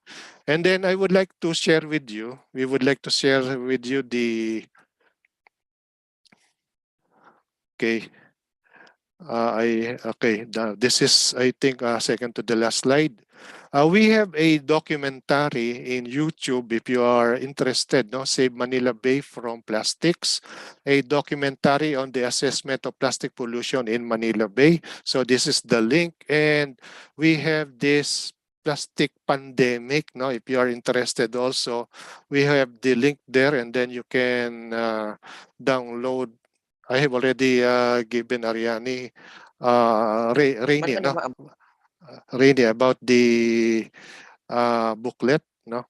And then I would like to share with you, we would like to share with you okay, this is, I think, second to the last slide. We have a documentary in YouTube if you are interested, no? Save Manila Bay from Plastics, a documentary on the assessment of plastic pollution in Manila Bay. So this is the link, and we have this plastic pandemic, no? If you are interested also, we have the link there, and then you can download. I have already given Ariani, Rainy, no? Rainy about the booklet, no?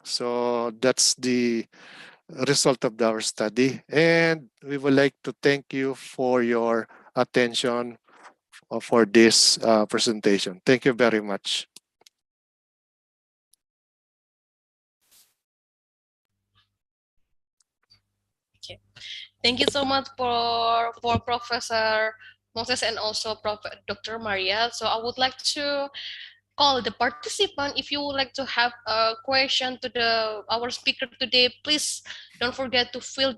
So that's the result of our study, and we would like to thank you for your attention for this presentation. Thank you very much. Okay. Thank you so much for Professor Moses and also Dr. Maria. So I would like to call the participant. If you would like to have a question to our speaker today, please don't forget to fill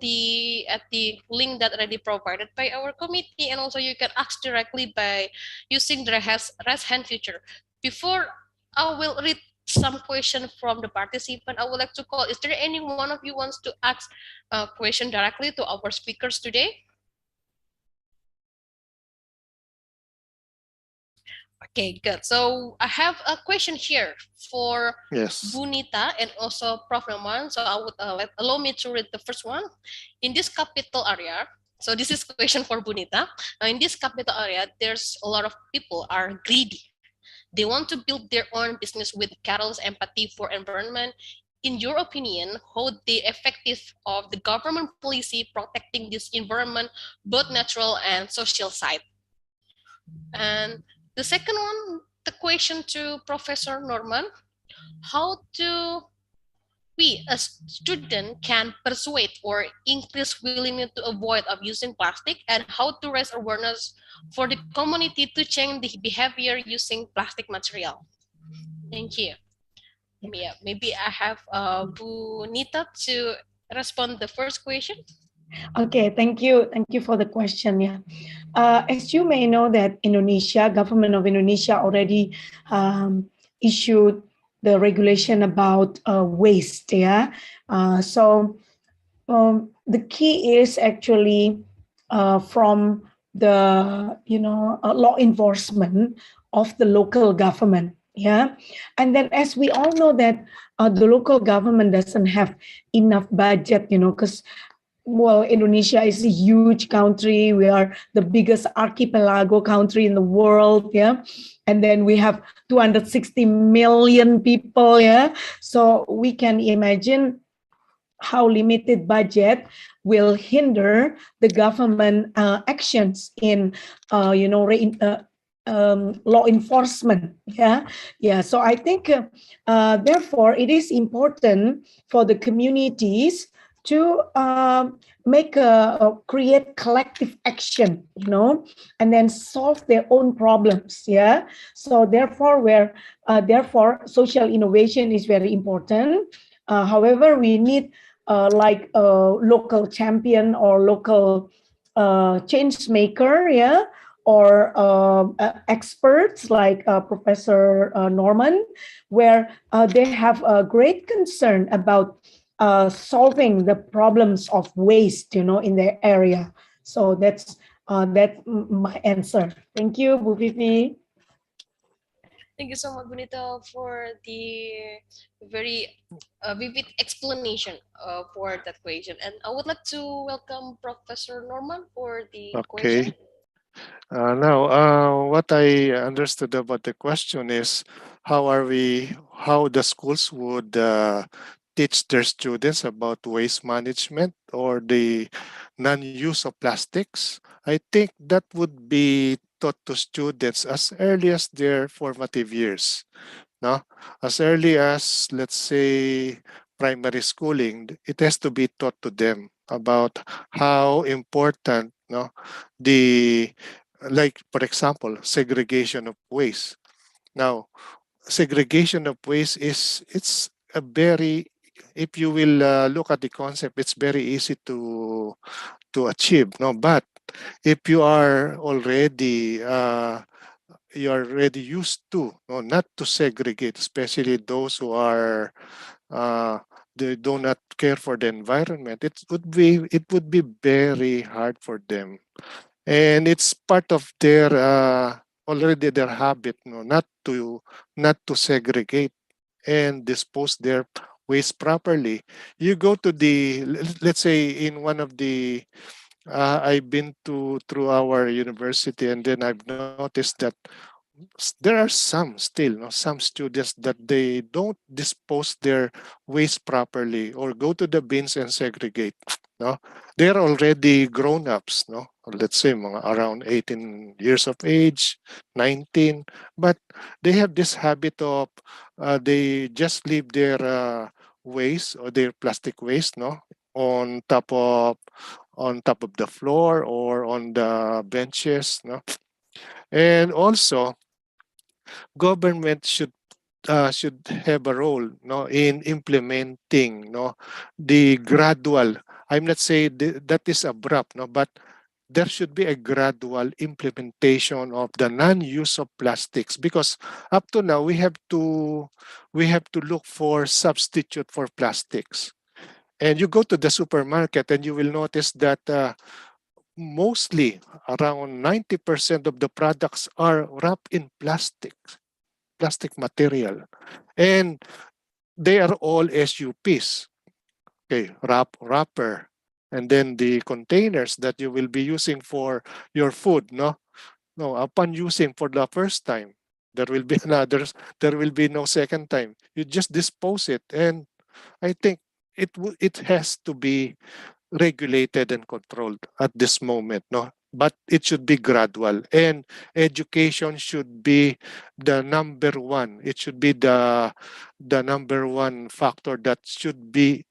at the link that already provided by our committee, and also you can ask directly by using the raise hand feature. Before I will read some question from the participant, I would like to call. Is there any one of you wants to ask a question directly to our speakers today? Okay, good. So I have a question here for Bunita and also Prof. Roman. So I would allow me to read the first one. In this capital area, so this is a question for Bunita. In this capital area, there's a lot of people are greedy. They want to build their own business with Carol's empathy for environment. In your opinion, how the effective of the government policy protecting this environment, both natural and social side? And the second one the question to Professor Norman. How do we as student can persuade or increase willingness to avoid of using plastic, and how to raise awareness for the community to change the behavior using plastic material? Thank you. Yeah, maybe I have Bu Nita to respond the first question. Okay, thank you. Thank you for the question. Yeah. As you may know that Indonesia, government of Indonesia already issued the regulation about waste. Yeah. So the key is actually from the law enforcement of the local government. Yeah. And then as we all know that the local government doesn't have enough budget, because well, Indonesia is a huge country. We are the biggest archipelago country in the world, yeah. And then we have 260 million people, yeah. So we can imagine how limited budget will hinder the government actions in, law enforcement. Yeah. So I think, therefore, it is important for the communities to create collective action, and then solve their own problems. Yeah. So therefore, social innovation is very important. However, we need like a local champion or local change maker, yeah, or experts like Professor Norman, where they have a great concern about solving the problems of waste, in their area. So that's my answer. Thank you, Bu Vivi. Thank you so much, Bonita, for the very vivid explanation for that question. And I would like to welcome Professor Norman for the question. Okay. Now, what I understood about the question is how the schools would teach their students about waste management or the non-use of plastics. I think that would be taught to students as early as their formative years. No? As early as, let's say, primary schooling, it has to be taught to them about how important, no, the like for example segregation of waste. Now segregation of waste is it's a very, if you will look at the concept, it's very easy to achieve, no, but if you are already used to, no, not to segregate, especially those who are they do not care for the environment, it would be very hard for them, and it's part of their already their habit, no, not to segregate and dispose their waste properly. You go to let's say in one of the I've been to through our university, and then I've noticed that there are some still, no, some students that they don't dispose their waste properly or go to the bins and segregate. No, they're already grown-ups, no, or let's say mga around 18 years of age, 19, but they have this habit of they just leave their waste or their plastic waste, no, on top of the floor or on the benches, no. And also government should have a role, no, in implementing, no, the gradual, I'm not saying that is abrupt, no, but there should be a gradual implementation of the non-use of plastics, because up to now we have to look for substitute for plastics. And you go to the supermarket and you will notice that mostly around 90% of the products are wrapped in plastic material, and they are all SUPs. Okay, wrapper, and then the containers that you will be using for your food. No, upon using for the first time, there will be there will be no second time. You just dispose it, and I think it has to be regulated and controlled at this moment. No, but it should be gradual, and education should be the number one. It should be the number one factor that should be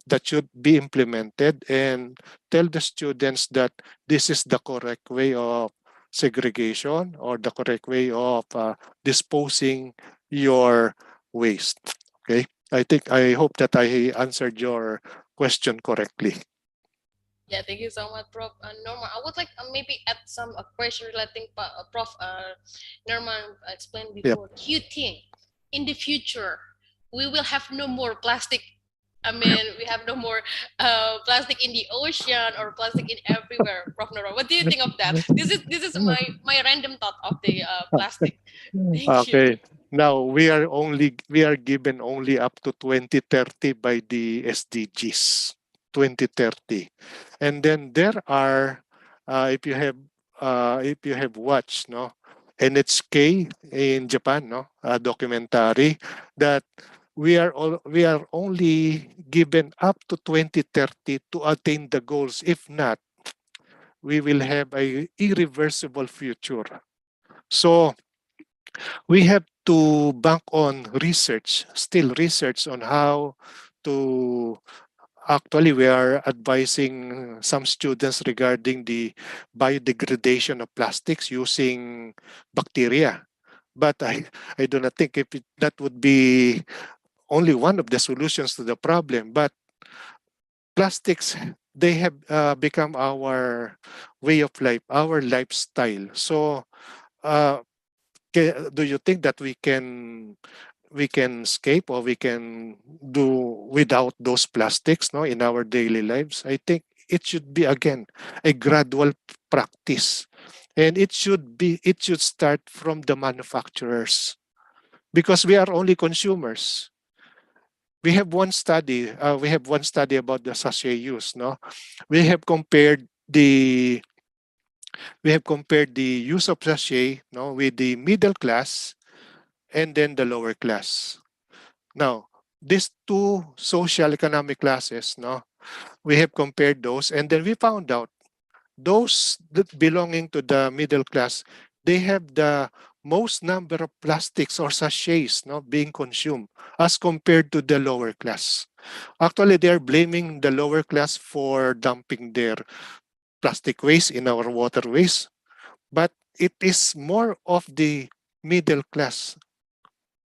that should be implemented, and tell the students that this is the correct way of segregation, or the correct way of disposing your waste. Okay, I hope that I answered your question correctly. Yeah, thank you so much, Prof. Norman, I would like maybe add some question relating, Prof. Norman explained Yep. before. Do you think in the future we will have no more plastic? I mean, we have no more plastic in the ocean or plastic in everywhere, Prof. Norman. What do you think of that? This is my random thought of the plastic. Thank you. Okay. Now we are given only up to 2030 by the SDGs. 2030. And then there are if you have watched, no, NHK in Japan, no, a documentary that we are only given up to 2030 to attain the goals. If not, we will have a irreversible future. So we have to bank on research, still research on how to. Actually, we are advising some students regarding the biodegradation of plastics using bacteria. But I do not think that would be only one of the solutions to the problem. But plastics, they have become our way of life, our lifestyle. So uh, do you think that we can escape, or we can do without those plastics, no, in our daily lives? I think it should be, again, a gradual practice, and it should start from the manufacturers, because we are only consumers. We have one study about the sachet use, no. we have compared the we have compared the use of sachet, no, with the middle class and then the lower class. Now, these two social economic classes, no, we have compared those, and then we found out those that belonging to the middle class, they have the most number of plastics or sachets, no, being consumed as compared to the lower class. Actually, they are blaming the lower class for dumping their plastic waste in our waterways, but it is more of the middle class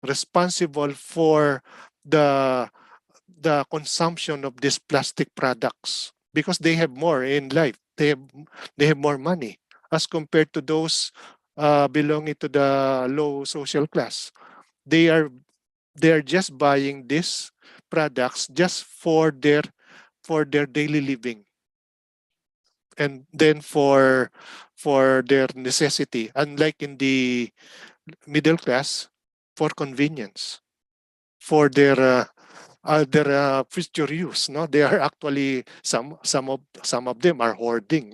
responsible for the consumption of these plastic products, because they have more in life. They have more money as compared to those belonging to the low social class. They are just buying these products just for their daily living, and then for their necessity, unlike in the middle class, for convenience, for their future use. No, they are actually some of them are hoarding.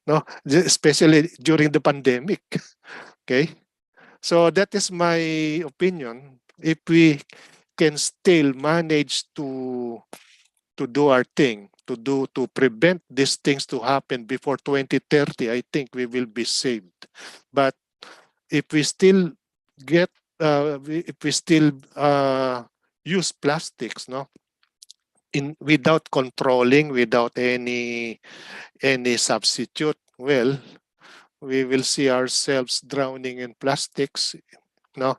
No, especially during the pandemic. Okay, so that is my opinion. If we can still manage to do our thing, to prevent these things to happen before 2030, I think we will be saved. But if we still get if we still use plastics, no, in without controlling, without any substitute, well, we will see ourselves drowning in plastics, no.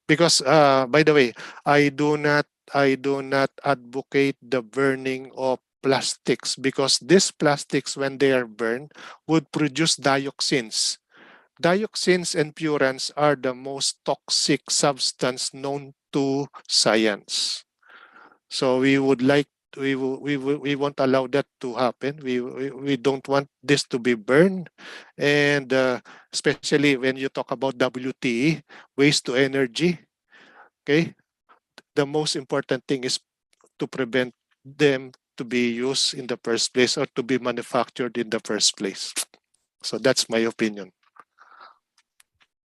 Because by the way, I do not advocate the burning of plastics, because these plastics, when they are burned, would produce dioxins. Dioxins and furans are the most toxic substance known to science. So we would like we won't allow that to happen. We don't want this to be burned, and especially when you talk about WTE, waste to energy. Okay, the most important thing is to prevent them to be used in the first place, or to be manufactured in the first place. So that's my opinion.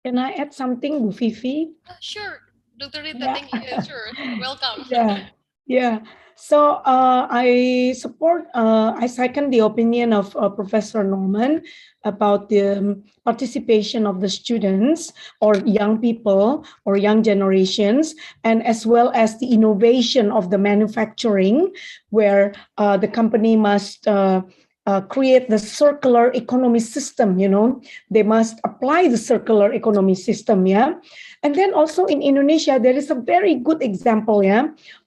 Can I add something, Bu Vivi? Sure, Dr. Rita, Yeah. thank you. Sure, welcome. Yeah. Yeah. So I second the opinion of Professor Norman about the participation of the students or young people or young generations, and as well as the innovation of the manufacturing, where the company must create the circular economy system. They must apply the circular economy system. Yeah. And then also in Indonesia, there is a very good example,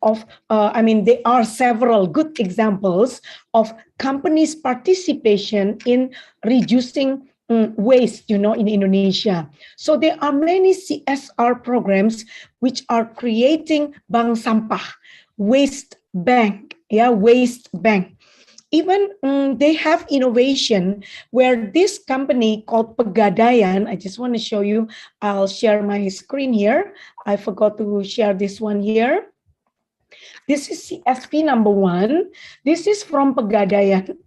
of, there are several good examples of companies' participation in reducing waste, in Indonesia. So there are many CSR programs which are creating bank sampah, waste bank, waste bank. Even they have innovation where this company called Pegadaian, I just want to show you, I'll share my screen here. I forgot to share this one here. This is CSP number 1. This is from Pegadaian.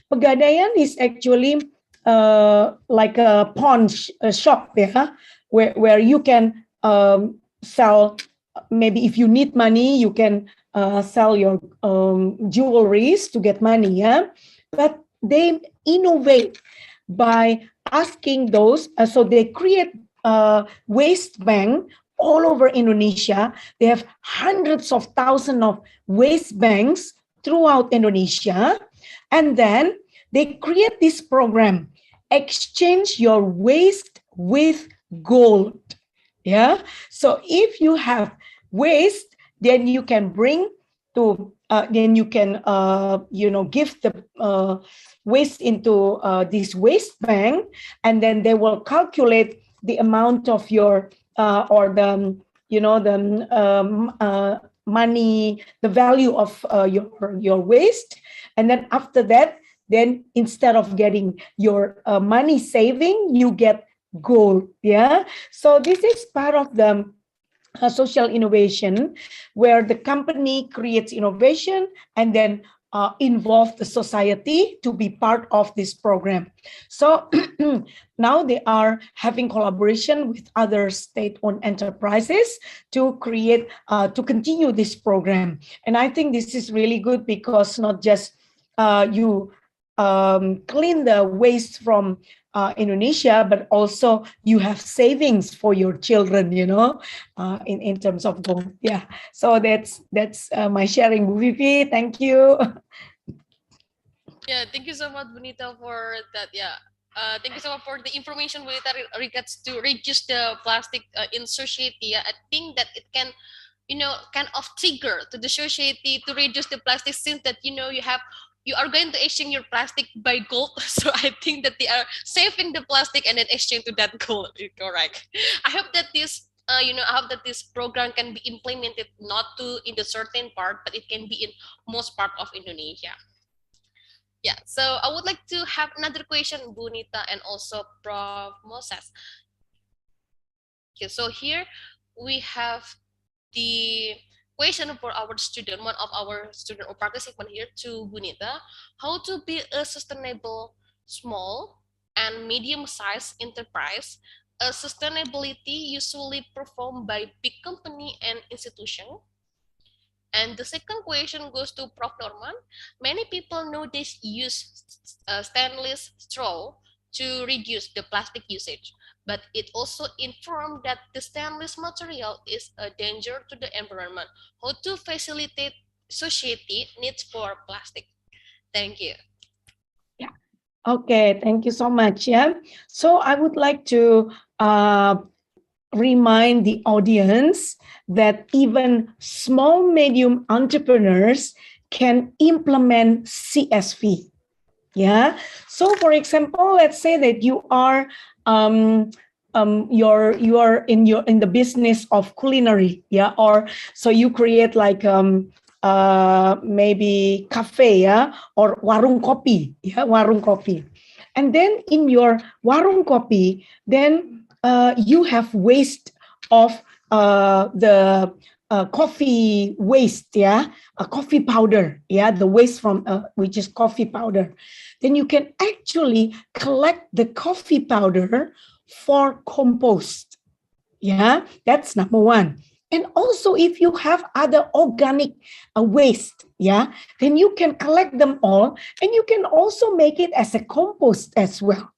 Pegadaian is actually like a pawn shop, where you can sell, maybe if you need money, you can sell your jewelries to get money, but they innovate by asking those, so they create waste bank all over Indonesia. They have hundreds of thousands of waste banks throughout Indonesia, and then they create this program, exchange your waste with gold. Yeah, so if you have waste, then you can bring to, then you can, give the waste into this waste bank, and then they will calculate the amount of your, or the, the money, the value of your waste. And then after that, then instead of getting your money saving, you get gold. Yeah. So this is part of the social innovation, where the company creates innovation and then involve the society to be part of this program. So now they are having collaboration with other state-owned enterprises to create, to continue this program. And I think this is really good, because not just you clean the waste from Indonesia, but also you have savings for your children, in terms of gold. Yeah. So that's my sharing, Bu Vivi. Thank you. Yeah, thank you so much, Bonita, for that. Yeah. Thank you so much for the information with regards to reduce the plastic in society. I think that it can, kind of trigger to the society to reduce the plastic, since that, you are going to exchange your plastic by gold. So I think that they are saving the plastic and then exchange to that gold. Correct. I hope that this, I hope that this program can be implemented not to in the certain part, but it can be in most part of Indonesia. Yeah. So I would like to have another question, Bonita, and also Prof. Moises. Okay. So here we have the question for our student, one of our student or participant here, to Bonita: how to be a sustainable small and medium-sized enterprise. A sustainability usually performed by big company and institution. And the second question goes to Prof. Norman. Many people nowadays use stainless straw to reduce the plastic usage, but it also informed that the stainless material is a danger to the environment. How to facilitate society needs for plastic? Thank you. Yeah. Okay. Thank you so much. Yeah. So I would like to remind the audience that even small, medium entrepreneurs can implement CSV. Yeah. So, for example, let's say that you are you are in the business of culinary, yeah, or so you create like maybe cafe, yeah, or warung kopi, yeah, warung kopi, and then in your warung kopi, then you have waste of the coffee waste, yeah, a coffee powder, yeah, the waste from which is coffee powder. Then you can actually collect the coffee powder for compost. Yeah, that's number one. And also, if you have other organic waste, yeah, then you can collect them all, and you can also make it as a compost as well,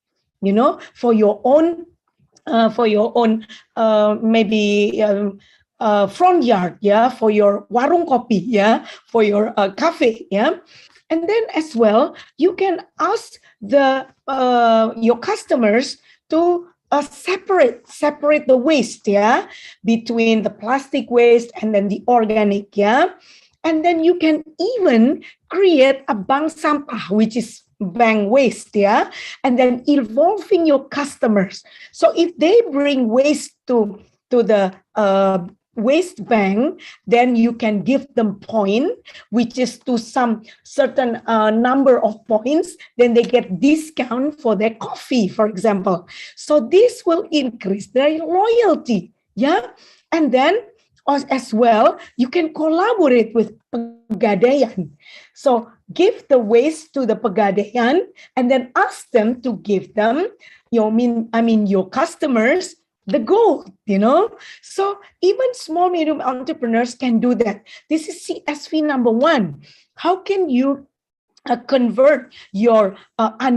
for your own maybe front yard, yeah, for your warung kopi, yeah, for your cafe, yeah. And then as well, you can ask your customers to separate the waste, yeah, between the plastic waste and then the organic, yeah. And then you can even create a bank sampah, which is bank waste, yeah, and then involving your customers. So if they bring waste to the waste bank, then you can give them point, which is to some certain number of points, then they get discount for their coffee, for example. So this will increase their loyalty, yeah. And then as well, you can collaborate with Pegadaian. So give the waste to the Pegadaian and then ask them to give them your customers the gold, So even small medium entrepreneurs can do that. This is CSV number 1. How can you convert your the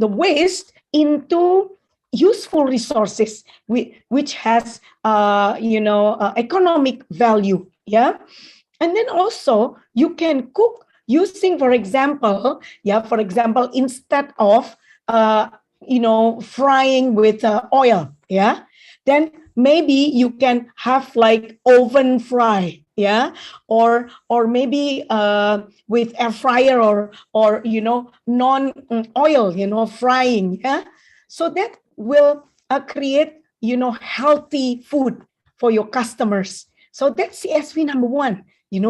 waste into useful resources which has economic value, yeah. And then also you can cook using, for example, instead of frying with oil, yeah, then maybe you can have like oven fry, yeah, or maybe with air fryer or non oil frying, yeah. So that will create healthy food for your customers. So that's CSV number 1,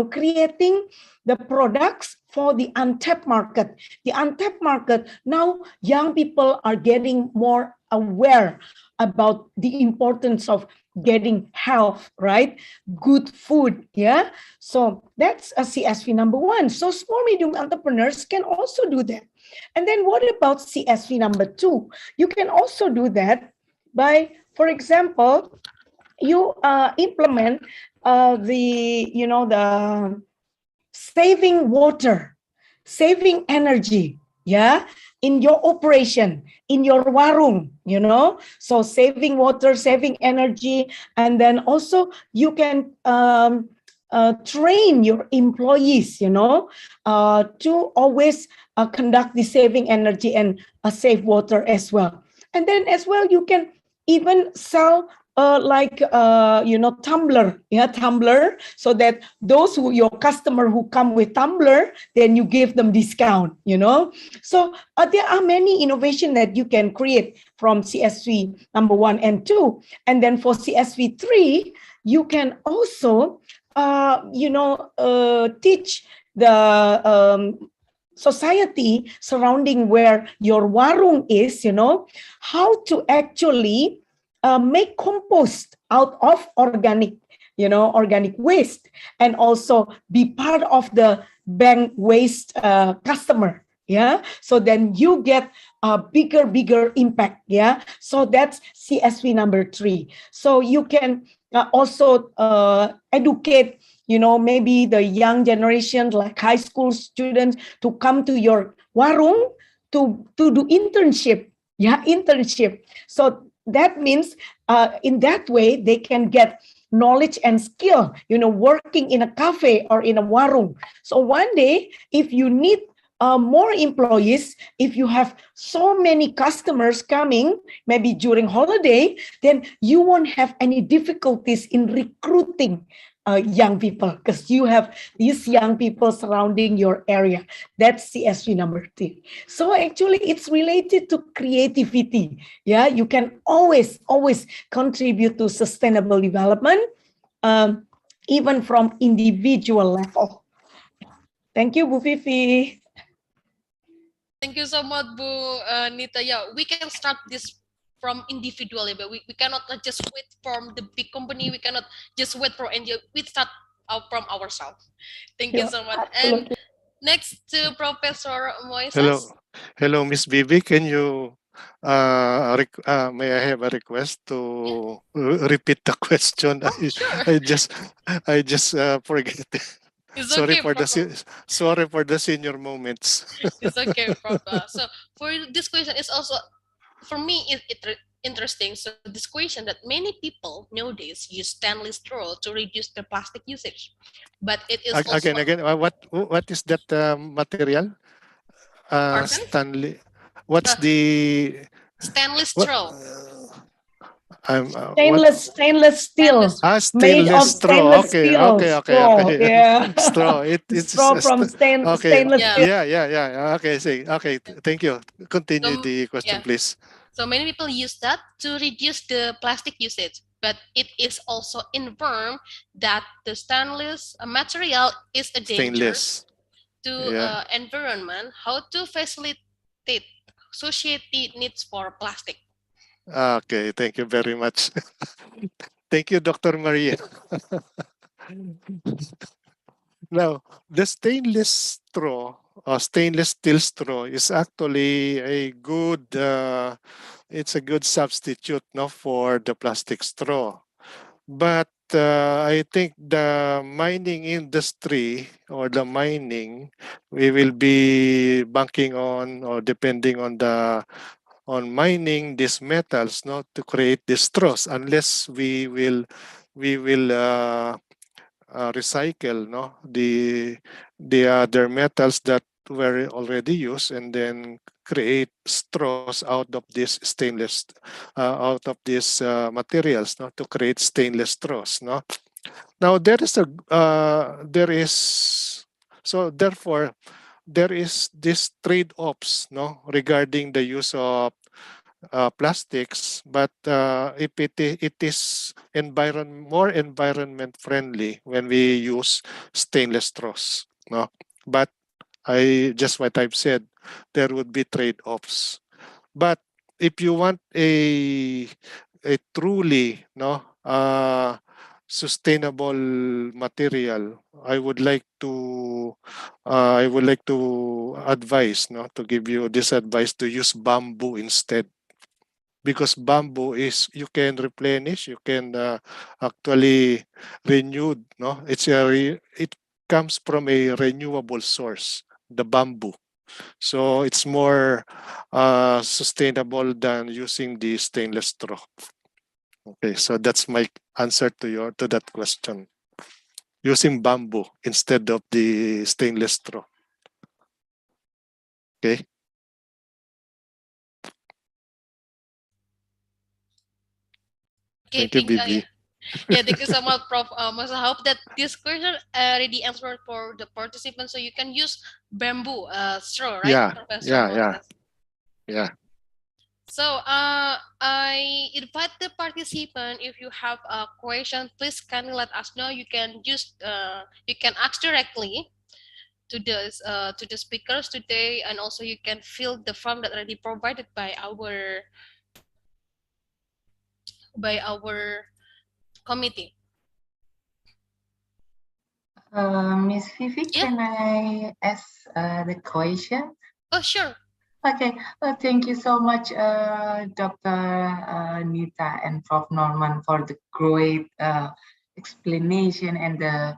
creating the products for the untapped market. The untapped market, now young people are getting more aware about the importance of getting health, right? Good food, yeah? So that's a CSV number 1. So small, medium entrepreneurs can also do that. And then what about CSV number 2? You can also do that by, for example, you implement the saving water, saving energy, yeah, in your operation, in your warung, so saving water, saving energy. And then also you can train your employees, to always conduct the saving energy and save water as well. And then as well, you can even sell tumbler, so that your customer who come with tumbler, then you give them discount, So there are many innovation that you can create from CSV number 1 and 2. And then for CSV 3, you can also, teach the society surrounding where your warung is, how to actually make compost out of organic waste, and also be part of the bank waste customer, yeah. So then you get a bigger impact, yeah. So that's CSV number 3. So you can also educate, maybe the young generation, like high school students, to come to your warung to do internship, yeah, internship. So that means in that way they can get knowledge and skill, working in a cafe or in a warung. So one day, if you need more employees, if you have so many customers coming, maybe during holiday, then you won't have any difficulties in recruiting young people, because you have these young people surrounding your area. That's CSV number 3. So actually it's related to creativity. Yeah, you can always contribute to sustainable development, even from individual level. Thank you, Bu Vivi. Thank you so much, Bu Nita. Yeah, we can start this from individually, but we cannot just wait from the big company. We cannot just wait for NGO. We start out from ourselves. Thank you so much. Absolutely. And next to Professor Moises. Hello, Miss Bibi. Can you may I have a request to repeat the question? Oh, sure. I just forget. It's Sorry okay, for the Prof. sorry for the senior moments. It's okay, Prof. So for this question, it's also for me interesting. So this question that many people nowadays use stainless straw to reduce the plastic usage, but it is also Again, what is that material? pardon Stanley. What's uh, the stainless what? straw, I'm what? Stainless steel, stainless. made Stainless of straw. stainless Okay, steel okay, okay, straw. okay. Yeah. Straw. It's Straw from okay. stainless Yeah. steel. Yeah. Okay, see. Okay, thank you. Continue So the question, yeah. please. So many people use that to reduce the plastic usage, but it is also informed that the stainless material is a danger Stainless. to Yeah. environment. How to facilitate society needs for plastic? Okay, thank you very much. Thank you, Dr. Maria. Now, the stainless straw or stainless steel straw is actually a good it's a good substitute no for the plastic straw. But I think the mining industry or the mining, we will be banking on or depending on the on mining these metals no to create these straws unless we will recycle no the other metals that were already used and then create straws out of this stainless out of these materials no to create stainless straws no. Now there is so therefore there is this trade-offs no regarding the use of plastics, but if it is more environment friendly when we use stainless straws. No, but I just what I've said, there would be trade-offs. But if you want a truly no sustainable material, I would like to advise no to give you this advice to use bamboo instead because bamboo is you can replenish, you can actually renew. No, it comes from a renewable source, the bamboo. So it's more sustainable than using the stainless straw. Okay, so that's my answer to that question. Using bamboo instead of the stainless straw. Okay. Okay, Thank you, thank yeah. BB. Yeah, thank you so much, Prof. I hope that this question already answered for the participants, so you can use bamboo straw, right, Yeah, Professor yeah, yeah, Moises? yeah. So I invite the participant. If you have a question, please kindly let us know. You can ask directly to the speakers today, and also you can fill the form that already provided by our committee. Miss Vivi, Yeah. can I ask the question? Oh, sure. Okay, thank you so much, Dr. Nita and Prof. Norman, for the great explanation and the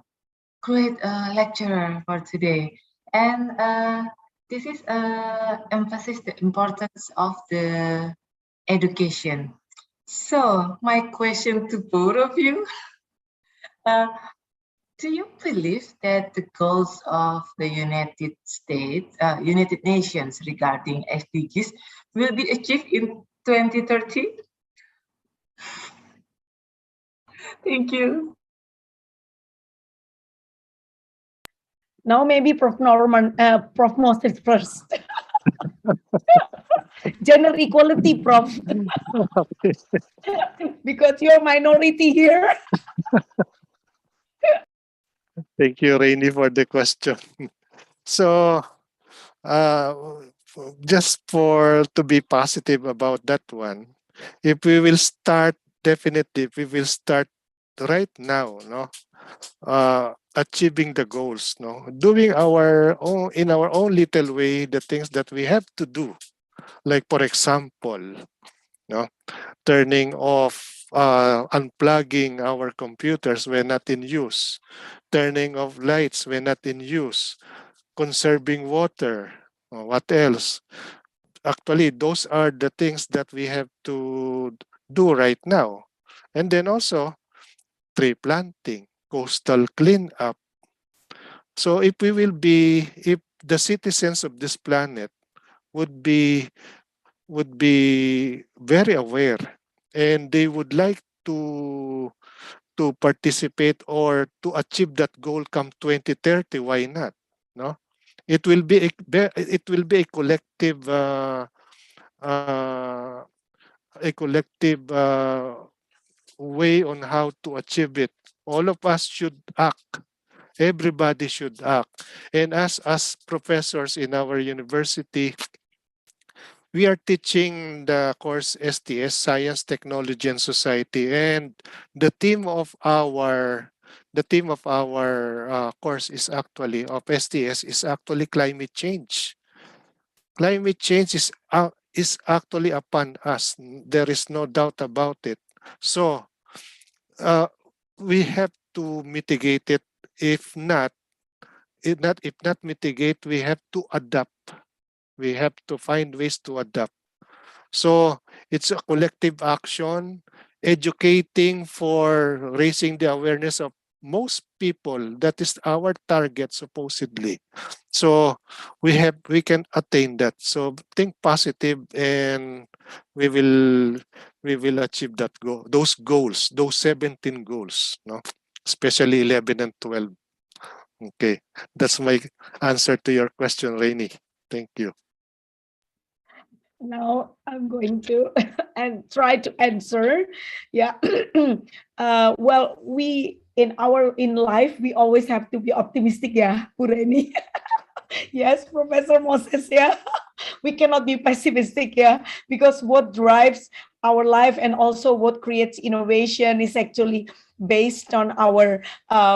great lecturer for today. And this is emphasis the importance of the education. So my question to both of you, uh, do you believe that the goals of the United States, United Nations regarding SDGs will be achieved in 2030? Thank you. Now maybe Prof Moses first. Gender equality, Prof, because you're minority here. Thank you, Rainy, for the question. So, uh, just for to be positive about that one, if we will start, definitely, if we will start right now, no, achieving the goals, no, doing our own in our own little way, the things that we have to do Like for example, no, turning off, unplugging our computers when not in use, turning off lights when not in use, conserving water. What else? Actually, those are the things that we have to do right now. And then also tree planting, coastal cleanup. So if the citizens of this planet would be very aware, and they would like to participate or to achieve that goal come 2030, why not? No, it will be uh, a collective way on how to achieve it. All of us should act. Everybody should act. And as professors in our university, we are teaching the course STS, Science, Technology, and Society, and the theme of our course is actually of STS is actually climate change. Climate change is actually upon us. There is no doubt about it. So uh, we have to mitigate it. If not mitigate, we have to adapt. We have to find ways to adapt. So it's a collective action, educating for raising the awareness of most people. That is our target, supposedly. So we can attain that. So think positive, and we will we will achieve that goal. Those goals, those 17 goals, no, especially 11 and 12. Okay, that's my answer to your question, Rainy. Thank you. Now I'm going to and try to answer. Yeah. Well, we in life we always have to be optimistic, yeah, Pureni. Yes, Professor Moses, yeah. We cannot be pessimistic, yeah, because what drives our life and also what creates innovation is actually based on our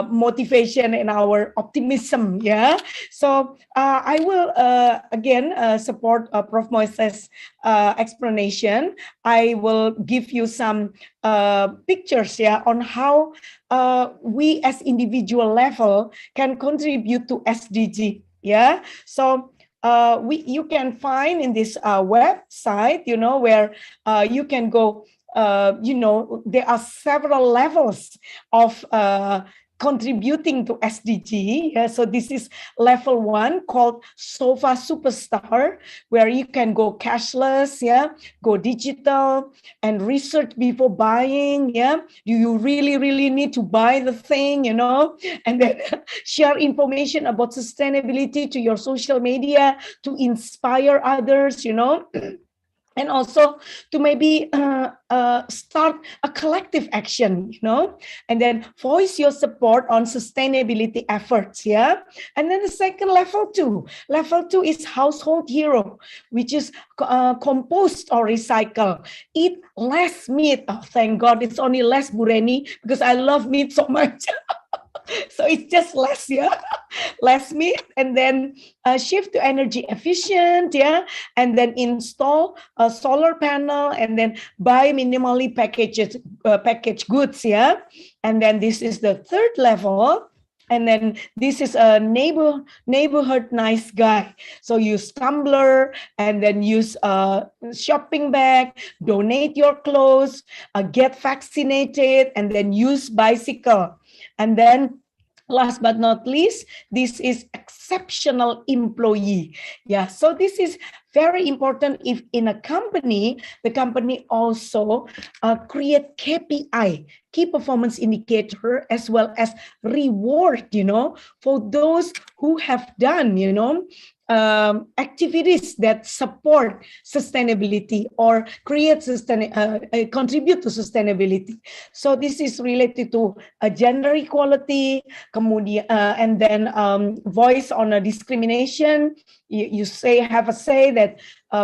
motivation and our optimism, yeah. So I will again support Prof Moises explanation. I will give you some pictures, yeah, on how we as individual level can contribute to SDG, yeah. So you can find in this website, where you can go, there are several levels of contributing to SDG. Yeah, so this is level 1 called SOFA Superstar, where you can go cashless, yeah, go digital, and research before buying. Yeah, do you really need to buy the thing? And then share information about sustainability to your social media to inspire others. And also to maybe start a collective action, and then voice your support on sustainability efforts, yeah. And then the second level two is household hero, which is compost or recycle. Eat less meat. Oh, thank God, it's only less, Bureni, because I love meat so much. So it's just less, yeah, less meat, and then shift to energy efficient, yeah, and then install a solar panel, and then buy minimally packaged goods, yeah. And then this is the third level. And then this is a neighborhood nice guy. So use Tumblr, and then use a shopping bag, donate your clothes, get vaccinated, and then use bicycle. And then last but not least, this is exceptional employee. Yeah, so this is very important. If in a company, the company also create KPI, key performance indicator, as well as reward, for those who have done, activities that support sustainability or contribute to sustainability. So this is related to gender equality, and then voice on a discrimination. You have a say that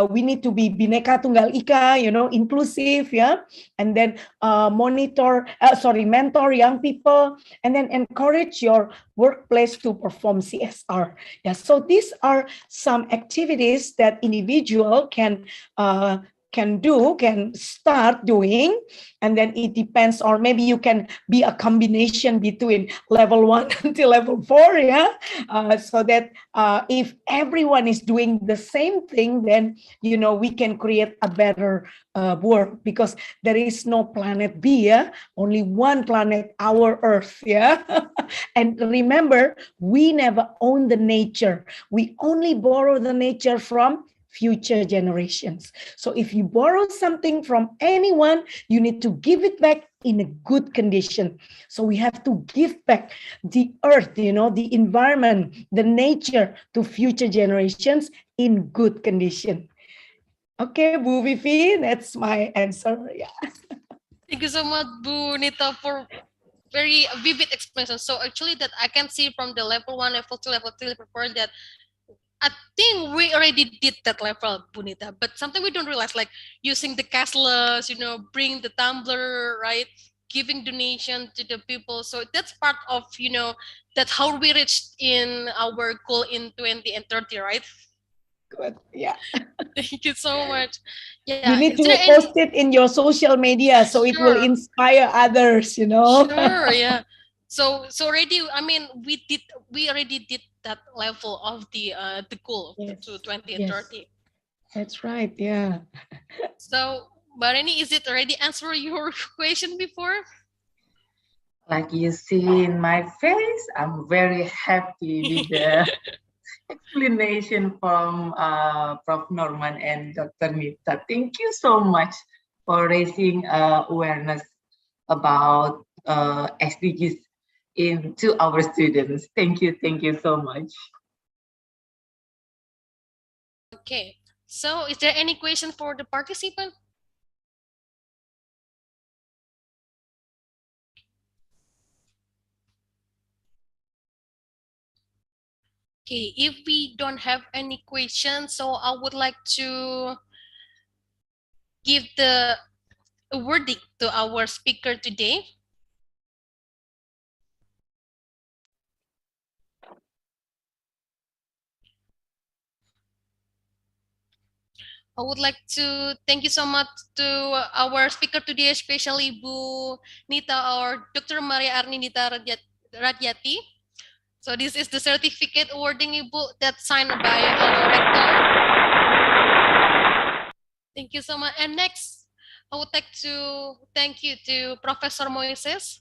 we need to be Bhinneka Tunggal Ika, inclusive, yeah, and then mentor young people, and then encourage your workplace to perform CSR. Yeah, so these are some activities that individual can start doing, and then it depends, or maybe you can be a combination between level 1 until level 4, yeah, so that if everyone is doing the same thing, then we can create a better world, because there is no planet B, yeah, only one planet, our Earth, yeah. And remember, we never own the nature, we only borrow the nature from future generations. So if you borrow something from anyone, you need to give it back in a good condition. So we have to give back the earth, the environment, the nature to future generations in good condition. Okay, Bu Vivi, that's my answer. Yeah. Thank you so much, Bu Nita, for very vivid explanation. So actually that I can see from the level 1, level 2, level 3, level 4 that I think we already did that level, Bunita, but something we don't realize, like using the cashless, bring the tumbler, right? Giving donation to the people. So that's part of, that's how we reached in our goal in 20 and 30, right? Good. Yeah. Thank you so much. Yeah. You need Is there to any... post it in your social media so it will Sure. inspire others, Sure, yeah. So already, I mean, we already did that level of the goal Yes. to 20 and Yes. 30. That's right. Yeah. So, Barani, is it already answer your question before? Like you see in my face, I'm very happy with the explanation from Prof. Norman and Dr. Nita. Thank you so much for raising awareness about SDGs to our students. Thank you so much. Okay. So, is there any question for the participant? Okay, if we don't have any questions, so I would like to give the verdict to our speaker today. I would like to thank you so much to our speaker today, especially Bu Nita or Dr. Maria Arnindita Radyati. So this is the certificate awarding Ibu that's signed by our rector. Thank you so much. And next, I would like to thank you to Professor Moises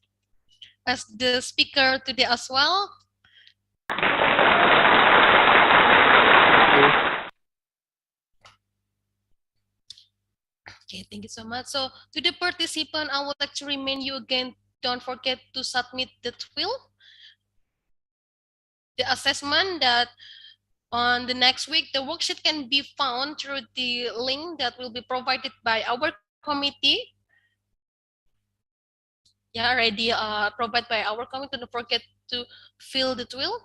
as the speaker today as well. Okay, thank you so much. So to the participant, I would like to remind you again, don't forget to submit the TWIL, the assessment that on the next week. The worksheet can be found through the link that will be provided by our committee. Yeah, already provided by our committee. Don't forget to fill the TWIL.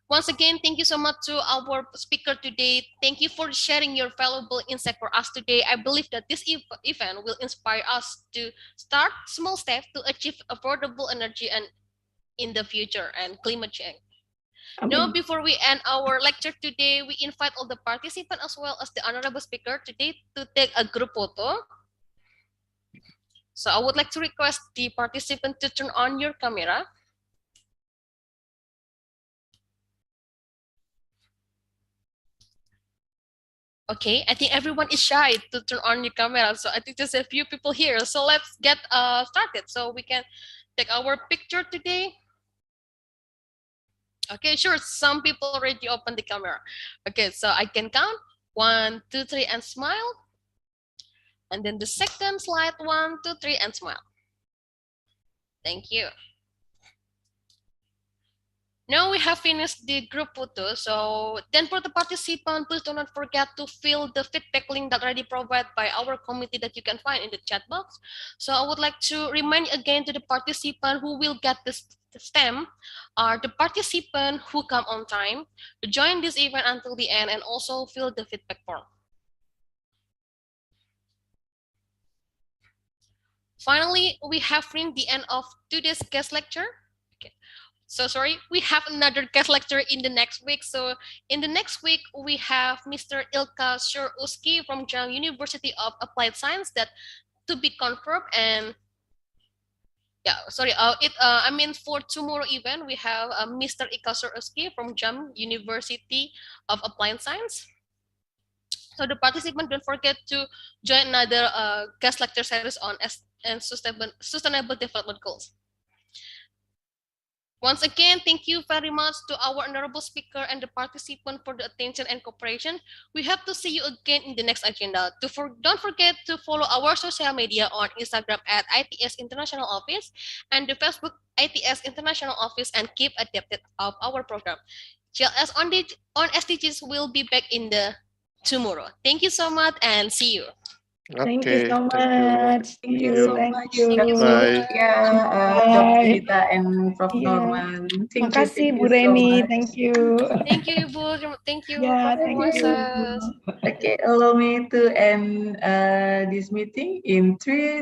Once again, thank you so much to our speaker today. Thank you for sharing your valuable insight for us today. I believe that this event will inspire us to start small steps to achieve affordable energy and in the future and climate change. Now, before we end our lecture today, we invite all the participants as well as the honorable speaker today to take a group photo. So I would like to request the participant to turn on your camera. Okay, I think everyone is shy to turn on your camera, so I think there's a few people here. So let's get started so we can take our picture today. Okay, sure, some people already opened the camera. Okay, so I can count 1, 2, 3 and smile. And then the second slide, 1, 2, 3 and smile. Thank you. Now we have finished the group photo. So then for the participant, please do not forget to fill the feedback link that already provided by our committee that you can find in the chat box. So I would like to remind again to the participant who will get this STEM are the participants who come on time, join this event until the end, and also fill the feedback form. Finally, we have reached the end of today's guest lecture. Okay. So sorry, we have another guest lecture in the next week. So in the next week, we have Mr. Ilka Shuruski from Jam University of Applied Science that to be confirmed. And yeah, sorry, I mean for tomorrow event, we have Mr. Ilka Shuruski from Jam University of Applied Science. So the participant don't forget to join another guest lecture series on sustainable development goals. Once again, thank you very much to our honorable speaker and the participant for the attention and cooperation. We hope to see you again in the next agenda. Don't forget to follow our social media on Instagram at ITS International Office and the Facebook ITS International Office and keep adapted of our program. GLS on SDGs will be back in the tomorrow. Thank you so much and see you. Thank you so Thank you. much. Thank See you you. so Thank much. you. Thank you so Bye. much. Yeah, Dr. Bye. Nindita and Prof. Iya. Norman. Thank Makasih you Bu so Reni. much. Thank you. Thank you, Ibu. Thank you, Ya, Prof. thank you. Moises. Okay, allow me to end this meeting in 3,